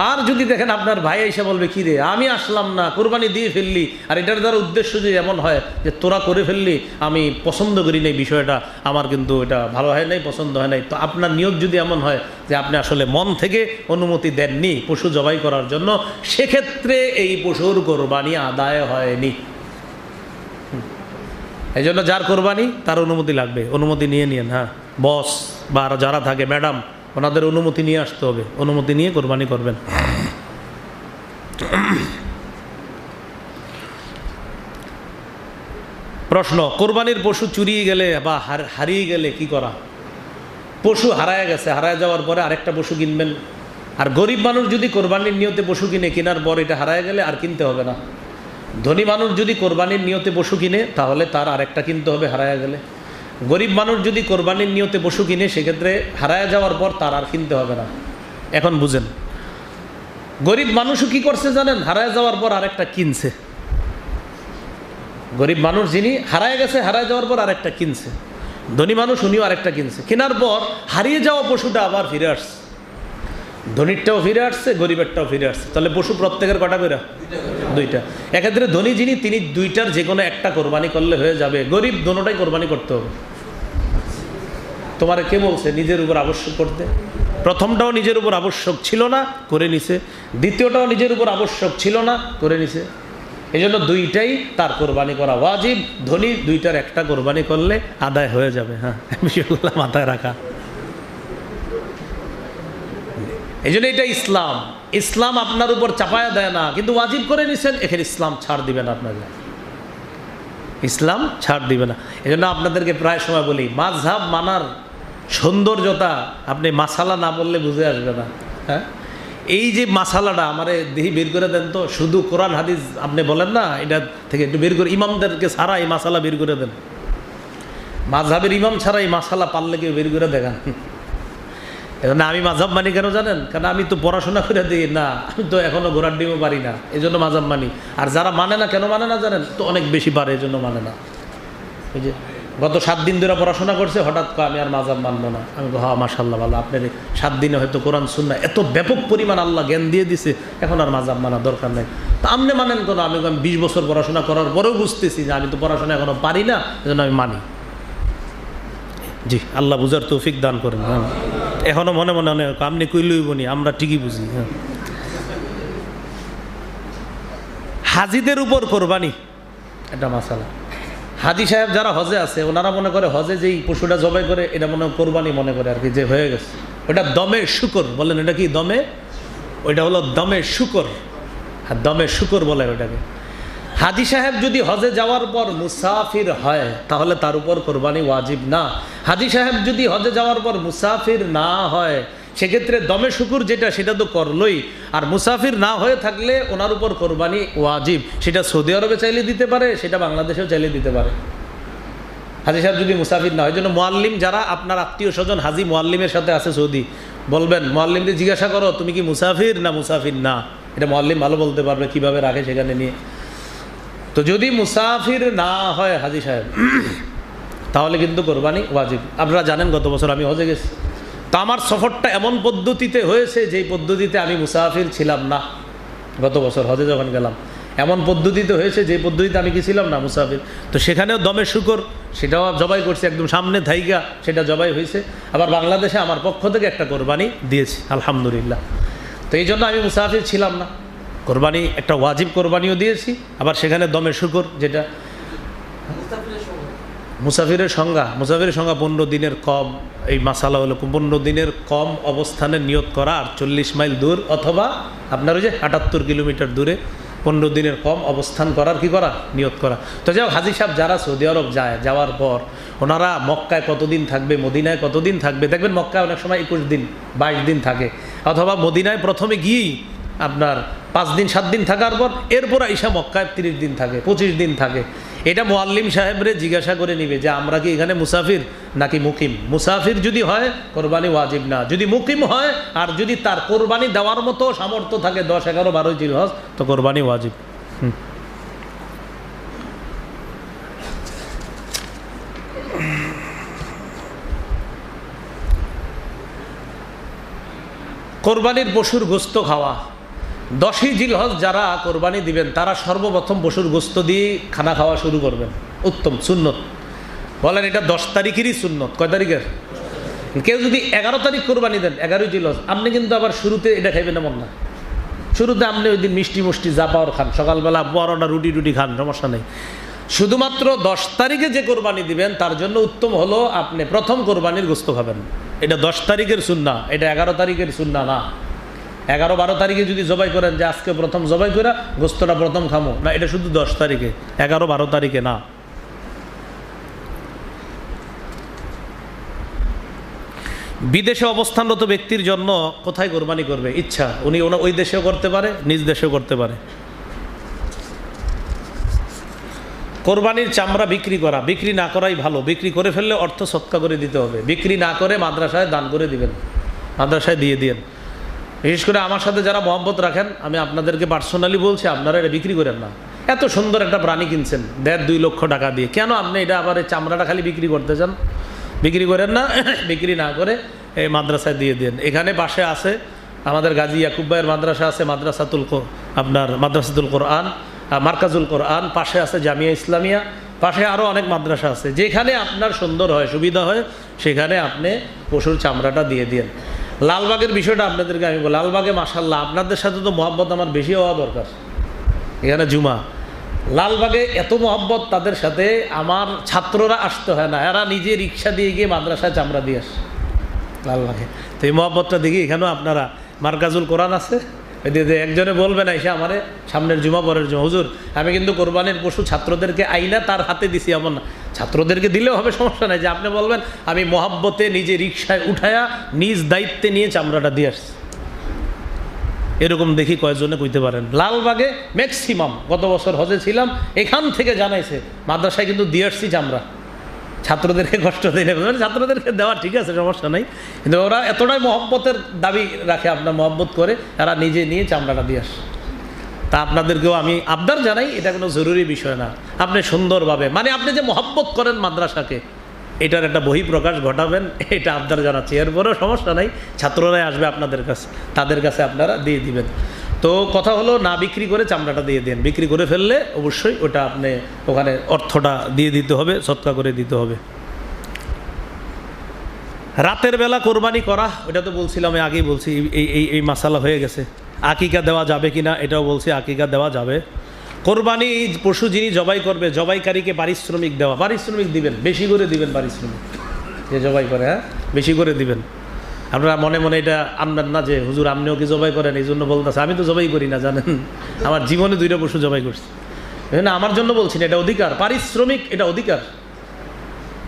আর যদি দেখেন আপনার ভাই এসে বলবে কি রে আমি আসলাম না, কোরবানি দিয়ে ফেললি, আর এটার দ্বারা উদ্দেশ্য যদি এমন হয় যে তোরা করে ফেললি, আমি পছন্দ করি নাই বিষয়টা, আমার কিন্তু এটা ভালো হয় নাই, পছন্দ হয় নাই, তো আপনার নিয়ত যদি এমন হয় যে আপনি আসলে মন থেকে অনুমতি দেননি পশু জবাই করার জন্য, সেক্ষেত্রে এই পশুর কোরবানি আদায় হয়নি। এই জন্য যার কোরবানি তার অনুমতি লাগবে, অনুমতি নিয়ে নিন। হ্যাঁ, বস বা যারা থাকে ম্যাডাম, ওনাদের অনুমতি নিয়ে আসতে হবে, অনুমতি নিয়ে কোরবানি করবেন। প্রশ্ন, কোরবানির পশু চুরিয়ে গেলে বা হারিয়ে গেলে কি করা? পশু হারায় গেছে, হারায় যাওয়ার পরে আরেকটা পশু কিনবেন। আর গরিব মানুষ যদি কোরবানির নিয়তে পশু কিনে, কেনার পর এটা হারায় গেলে আর কিনতে হবে না। ধনী মানুষ যদি কোরবানির নিয়তে পশু কিনে তাহলে তার আরেকটা কিনতে হবে হারায় গেলে। গরিব মানুষ যদি কোরবানির নিয়তে পশু কিনে, সেক্ষেত্রে হারায় যাওয়ার পর তার আর কিনতে হবে না। এখন বুঝেন, গরিব মানুষও কি করছে জানেন? হারায় যাওয়ার পর আরেকটা কিনছে। গরিব মানুষ যিনি হারায় গেছে, হারায় যাওয়ার পর আরেকটা কিনছে। ধনী মানুষ উনিও আরেকটা কিনছে, কেনার পর হারিয়ে যাওয়া পশুটা আবার ফিরে আসছে। ধনীরটাও ফিরে আসছে, গরিবেরটাও ফিরে আসছে। তাহলে পশু প্রত্যেকের কটা করে? দুইটা। এক্ষেত্রে ধনী যিনি তিনি দুইটার যে কোনো একটা কোরবানি করলে হয়ে যাবে। গরিব দোনোটাই কোরবানি করতে হবে। তোমার কে বলছে নিজের উপর আবশ্যক করতে? প্রথমটাও নিজের উপর আবশ্যক ছিল না, করে নিছে। দ্বিতীয়টাও নিজের উপর আবশ্যক ছিল না, করে নিছে। এই জন্য দুইটাই তার কোরবানি করা ওয়াজিব। ধনী দুইটার একটা কোরবানি করলে আদায় হয়ে যাবে। হ্যাঁ, বিষয়গুলো মাথায় রাখা। এই জন্য এটা ইসলাম। ইসলাম আপনার উপর চাপায়া দেয় না, কিন্তু ওয়াজিব করে নিছেন, এখানে ইসলাম ছাড় দিবে না আপনাকে, ইসলাম ছাড় দিবে না। এই জন্য আপনাদেরকে প্রায় সময় বলি, মাযহাব মানার সৌন্দর্যতা আপনি মাসালা না বললে বুঝে আসবে না। হ্যাঁ, এই যে মাসালাটা আমারে দেখি বের করে দেন তো, শুধু কোরআন হাদিস আপনি বলেন না, এটা থেকে একটু বের করে, ইমামদেরকে ছাড়া এই মাসালা বের করে দেন। মাযহাবের ইমাম ছাড়া এই মাসালা পারলে কেউ বের করে দেখান। এজন্য আমি মাযহাব মানি কেন জানেন? কারণ আমি তো পড়াশোনা করে দিই না, আমি তো এখনো ঘোড়ার ডিমও পারি না, এই জন্য মাযহাব মানি। আর যারা মানে না, কেন মানে না জানেন? তো অনেক বেশি পারে, এই জন্য মানে না। এই যে গত 7 দিন ধরে পড়াশোনা করছে, হঠাৎ করে আমি আর মাযহাব মানবো না। আমি হ্যাঁ মাশাআল্লাহ ভালো, আপনার 7 দিনে হয়তো কোরআন সুন্নাহ এত ব্যাপক পরিমাণ আল্লাহ জ্ঞান দিয়ে দিছে, এখন আর মাযহাব মানা দরকার নেই। তা আপনি মানেন কেন? আমি 20 বছর পড়াশোনা করার পরেও বুঝতেছি যে আমি তো পড়াশোনা এখনো পারি না, এজন্য আমি মানি। জি, আল্লাহ বুঝার তৌফিক দান করেন। হ্যাঁ, এখনো মনে মনে অনেক আপনি কইলই বনি, আমরা ঠিকই বুঝি। হ্যাঁ, হাজিদের উপর কোরবানি এটা মাসালা। হাজি সাহেব যারা হজে আছে, ওনারা মনে করে হজে যেই পশুটা জবাই করে এটা মনে কোরবানি মনে করে আর কি, যে হয়ে গেছে। ওটা দমে শুকর বলেন। এটা কি দমে? ওইটা হলো দমে শুকর। আর দমে শুকর বলে ওটাকে। হাজি সাহেব যদি হজে যাওয়ার পর মুসাফির হয়, তাহলে তার উপর কোরবানি ওয়াজিব না। হাজি সাহেব যদি হজে যাওয়ার পর মুসাফির না হয়, সেক্ষেত্রে দমে শুকুর যেটা, সেটা তো করলই। আর মুসাফির না হয়ে থাকলে ওনার উপর কোরবানি ওয়াজিব। সেটা সৌদি আরবে চাইলে দিতে পারে, সেটা বাংলাদেশেও চাইলে দিতে পারে। হাজি সাহেব যদি মুসাফির না হয়, জন্য মুআল্লিম যারা আপনার আত্মীয় স্বজন হাজি মুআল্লিমের সাথে আছে সৌদি, বলবেন মুআল্লিমকে জিজ্ঞাসা করো তুমি কি মুসাফির না মুসাফির না। এটা মুআল্লিম ভালো বলতে পারবে কিভাবে রাখে সেখানে নিয়ে। তো যদি মুসাফির না হয় হাজি সাহেব, তাহলে কিন্তু কোরবানি ওয়াজিব। আপনারা জানেন গত বছর আমি হজে গেছি, তা আমার সফরটা এমন পদ্ধতিতে হয়েছে যেই পদ্ধতিতে আমি মুসাফির ছিলাম না। গত বছর হজে যখন গেলাম এমন পদ্ধতিতে হয়েছে যে পদ্ধতিতে আমি কি ছিলাম না, মুসাফির। তো সেখানেও দমে শুকর, সেটাও জবাই করছি, একদম সামনে থাইগা সেটা জবাই হয়েছে। আবার বাংলাদেশে আমার পক্ষ থেকে একটা কোরবানি দিয়েছি, আলহামদুলিল্লাহ। তো এই জন্য আমি মুসাফির ছিলাম না, কোরবানি একটা ওয়াজিব কোরবানিও দিয়েছি। আবার সেখানে দমে শুকর, যেটা মুসাফিরের সংজ্ঞা, 15 দিনের কম। এই মাসালা হলো 15 দিনের কম অবস্থানে নিয়ত করা, আর 40 মাইল দূর অথবা আপনার ওই যে 78 কিলোমিটার দূরে 15 দিনের কম অবস্থান করার কি করা, নিয়ত করা। তো যাও হাজি সাহেব যারা সৌদি আরব যায়, যাওয়ার পর ওনারা মক্কায় কতদিন থাকবে, মদিনায় কতদিন থাকবে, দেখবেন মক্কায় অনেক সময় 21 দিন 22 দিন থাকে, অথবা মদিনায় প্রথমে গিয়েই আপনার 5 দিন 7 দিন থাকার পর এরপর আইসা মক্কায় 30 দিন থাকে, 25 দিন থাকে। এটা মুআল্লিম সাহেবরে জিজ্ঞাসা করে নিবে যে আমরা কি এখানে মুসাফির নাকি মুকিম। মুসাফির যদি হয় কোরবানি ওয়াজিব না, যদি মুকিম হয় আর যদি তার কোরবানি দেওয়ার মতো সামর্থ্য থাকে 10, 11, 12 জিলহজ, তো কোরবানি ওয়াজিব। কোরবানির পশুর গোস্ত খাওয়া। 10ই জিলহজ যারা কোরবানি দিবেন তারা সর্বপ্রথম পশুর গোস্ত দিয়ে খানা খাওয়া শুরু করবেন, উত্তম সুন্নত। বলেন এটা 10 তারিখেরই সুন্নত। কয় তারিখের? কেউ যদি 11 তারিখ কোরবানি দেন, 11ই জিলহজ, আপনি কিন্তু আবার শুরুতে এটা খাইবেন এমন না। শুরুতে আপনি ওই দিন মিষ্টি মুষ্টি যা পাওয়ার খান, সকালবেলা পরোটা রুটি টুটি খান, সমস্যা নেই। শুধুমাত্র 10 তারিখে যে কোরবানি দিবেন তার জন্য উত্তম হলো আপনি প্রথম কোরবানির গোস্ত খাবেন। এটা 10 তারিখের সুন্নাহ, এটা 11 তারিখের সুন্নাহ না। 11, 12 তারিখে যদি জবাই করেন যে আজকে প্রথম জবাই করে গোস্তটা প্রথম খামো না, এটা শুধু 10 তারিখে, 11, 12 তারিখে না। বিদেশে অবস্থানরত ব্যক্তির জন্য কোথায় কোরবানি করবে ইচ্ছা, উনি ওই দেশেও করতে পারে, নিজ দেশেও করতে পারে। কোরবানির চামড়া বিক্রি করা, বিক্রি না করাই ভালো। বিক্রি করে ফেললে অর্থ সৎকা করে দিতে হবে। বিক্রি না করে মাদ্রাসায় দান করে দিবেন, মাদ্রাসায় দিয়ে দিন। বিশেষ করে আমার সাথে যারা মহব্বত রাখেন, আমি আপনাদেরকে পার্সোনালি বলছি, আপনারা এটা বিক্রি করেন না। এত সুন্দর একটা প্রাণী কিনছেন 1.5-2 লক্ষ টাকা দিয়ে, কেন আপনি এটা আবার এই চামড়াটা খালি বিক্রি করতে চান? বিক্রি করেন না, বিক্রি না করে এই মাদ্রাসায় দিয়ে দেন। এখানে পাশে আছে আমাদের গাজী ইয়াকুব ভাইয়ের মাদ্রাসা আছে, মাদ্রাসাতুল কোরআন, মার্কাজুল কোরআন, পাশে আছে জামিয়া ইসলামিয়া, পাশে আরও অনেক মাদ্রাসা আছে। যেখানে আপনার সুন্দর হয়, সুবিধা হয়, সেখানে আপনি পশুর চামড়াটা দিয়ে দিন। লালবাগের বিষয়টা আপনাদেরকে আমি বলি, লালবাগে মাশাআল্লাহ আপনাদের সাথে তো মহব্বত আমার বেশি হওয়া দরকার। এখানে জুমা, লালবাগে এত মহব্বত তাদের সাথে, আমার ছাত্ররা আসতে হয় না, এরা নিজে রিক্সা দিয়ে গিয়ে মাদ্রাসায় চামড়া দিয়ে আসে লালবাগে। তো এই মহব্বতটা দেখি এখানেও আপনারা, মার্কাজুল কোরআন আছে, একজনে বলবে না এসে আমারে সামনের জুমা পরের জুমা, হুজুর আমি কিন্তু কোরবানির পশু ছাত্রদেরকে আইনা তার হাতে দিছি, এমন না, ছাত্রদেরকে দিলেও হবে, সমস্যা নাই। যে আপনি বলবেন আমি মহব্বতে নিজে রিক্সায় উঠায়া নিজ দায়িত্বে নিয়ে চামড়াটা দিয়ে আসছি, এরকম দেখি কয়েকজনে কইতে পারেন। লালবাগে ম্যাক্সিমাম, গত বছর হজে ছিলাম, এখান থেকে জানাইছে মাদ্রাসায় কিন্তু দিয়ে আসছি চামড়া, ছাত্রদেরকে কষ্ট দিই না, ছাত্রদেরকে দেওয়া ঠিক আছে, সমস্যা নাই, কিন্তু ওরা এতটাই মহব্বতের দাবি রাখে, আপনার মহব্বত করে এরা নিজে নিয়ে চামড়াটা দিয়ে আসে। তা আপনাদেরকেও আমি আবদার জানাই, এটা কোনো জরুরি বিষয় না, আপনি সুন্দরভাবে, মানে আপনি যে মহব্বত করেন মাদ্রাসাকে, এটার একটা বহিঃপ্রকাশ ঘটাবেন, এটা আবদার জানাচ্ছি। এরপরেও সমস্যা নাই, ছাত্ররাই আসবে আপনাদের কাছে, তাদের কাছে আপনারা দিয়ে দিবেন। তো কথা হলো, না বিক্রি করে চামড়াটা দিয়ে দেন, বিক্রি করে ফেললে অবশ্যই ওটা আপনি ওখানে অর্থটা দিয়ে দিতে হবে, সৎকা করে দিতে হবে। রাতের বেলা কোরবানি করা, ওটা তো বলছিলাম, আমি আগেই বলছি, এই মাসালা হয়ে গেছে। আকিকা দেওয়া যাবে কিনা এটাও বলছি, আকিকা দেওয়া যাবে। কোরবানি পশু যিনি জবাই করবে, জবাইকারীকে পারিশ্রমিক দেওয়া, পারিশ্রমিক দিবেন, বেশি করে দিবেন পারিশ্রমিক, যে জবাই করে, হ্যাঁ বেশি করে দিবেন। আপনারা মনে মনে এটা আনবেন না যে হুজুর আপনিও কি জবাই করেন এই জন্য বলতেছে, আমি তো জবাই করি না, জানেন আমার জীবনে 2টা পশু জবাই করছি, না আমার জন্য বলছি না, এটা অধিকার, পারিশ্রমিক, এটা অধিকার,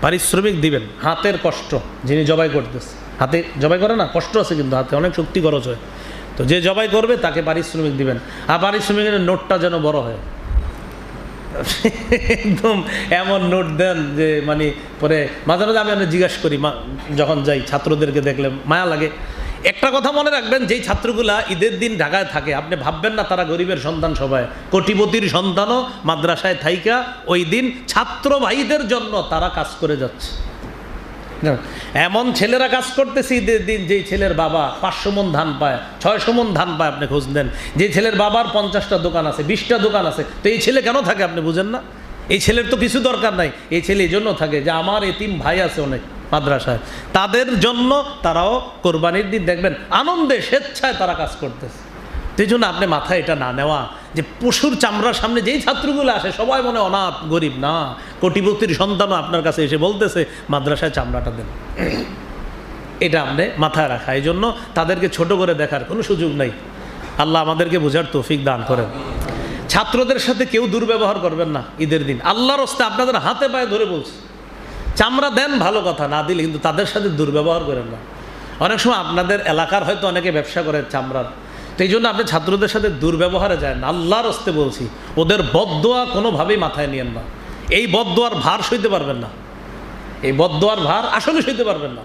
পারিশ্রমিক দিবেন। হাতের কষ্ট, যিনি জবাই করতেছে, হাতে জবাই করে না, কষ্ট আছে কিন্তু হাতে অনেক শক্তি খরচ হয়, তো যে জবাই করবে তাকে পারিশ্রমিক দিবেন। আর পারিশ্রমিকের নোটটা যেন বড় হয়, একদম এমন নোট দেন যে মানে পরে মাঝে মাঝে আমি জিজ্ঞাসা করি, যখন যাই ছাত্রদেরকে দেখলে মায়া লাগে। একটা কথা মনে রাখবেন, যেই ছাত্রগুলা ঈদের দিন ঢাকায় থাকে, আপনি ভাববেন না তারা গরিবের সন্তান, সবাই কোটিপতির সন্তানও মাদ্রাসায় থাইকা ওই দিন ছাত্র ভাইদের জন্য তারা কাজ করে যাচ্ছে। এমন ছেলেরা কাজ করতেছে ঈদের দিন, যেই ছেলের বাবা 500 মণ ধান পায়, 600 মণ ধান পায়, আপনি খোঁজ দেন, যে ছেলের বাবার 50টা দোকান আছে, 20টা দোকান আছে, তো এই ছেলে কেন থাকে আপনি বুঝেন না? এই ছেলের তো কিছু দরকার নাই, এই ছেলে এই জন্য থাকে যে আমার এতিম ভাই আছে অনেক মাদ্রাসায়, তাদের জন্য তারাও কোরবানির দিন দেখবেন আনন্দে স্বেচ্ছায় তারা কাজ করতেছে। সেই জন্য আপনি মাথায় এটা না নেওয়া যে পশুর চামড়ার সামনে যেই ছাত্রগুলো আসে সবাই মনে অনাথ গরিব, না, কোটিপতির সন্তানও আপনার কাছে এসে বলতেছে মাদ্রাসায় চামড়াটা দেন, এটা আপনি মাথায় রাখা। এই জন্য তাদেরকে ছোট করে দেখার কোনো সুযোগ নাই। আল্লাহ আমাদেরকে বোঝার তৌফিক দান করেন। ছাত্রদের সাথে কেউ দুর্ব্যবহার করবেন না ঈদের দিন, আল্লাহর রাস্তায় আপনাদের হাতে পায়ে ধরে বলছে, চামড়া দেন ভালো কথা, না দিলে কিন্তু তাদের সাথে দুর্ব্যবহার করেন না। অনেক সময় আপনাদের এলাকার হয়তো অনেকে ব্যবসা করে চামড়ার, তো এই জন্য আপনি ছাত্রদের সাথে দুর্ব্যবহারে যায় না, আল্লাহর রাস্তায় বলছি, ওদের বদদোয়া কোনোভাবেই মাথায় নিয়েন না, এই বদদোয়ার ভার সইতে পারবেন না, এই বদদোয়ার ভার আসলে সইতে পারবেন না।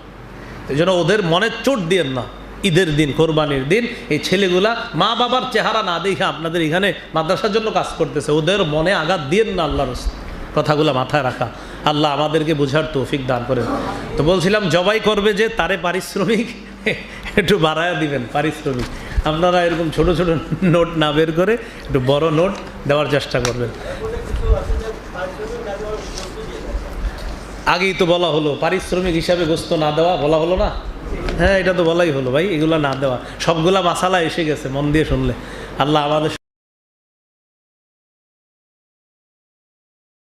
এই জন্য ওদের মনে চোট দিয়েন না। ঈদের দিন, কোরবানির দিন এই ছেলেগুলা মা বাবার চেহারা না দেখে আপনাদের এখানে মাদ্রাসার জন্য কাজ করতেছে, ওদের মনে আঘাত দিয়েন না, আল্লাহর কথাগুলো মাথায় রাখা। আল্লাহ আমাদেরকে বোঝার তৌফিক দান করেন। তো বলছিলাম, জবাই করবে যে তারে পারিশ্রমিক একটু বাড়ায়া দিবেন, পারিশ্রমিক আপনারা এরকম ছোট ছোট নোট না বের করে একটু বড় নোট দেওয়ার চেষ্টা করবেন। আগেই তো বলা হলো পারিশ্রমিক হিসাবে গোস্ত না দেওয়া, বলা হলো না? হ্যাঁ, এটা তো বলাই হলো ভাই, এগুলো না দেওয়া, সবগুলা মাসালা এসে গেছে, মন দিয়ে শুনলে। আল্লাহ আমাদের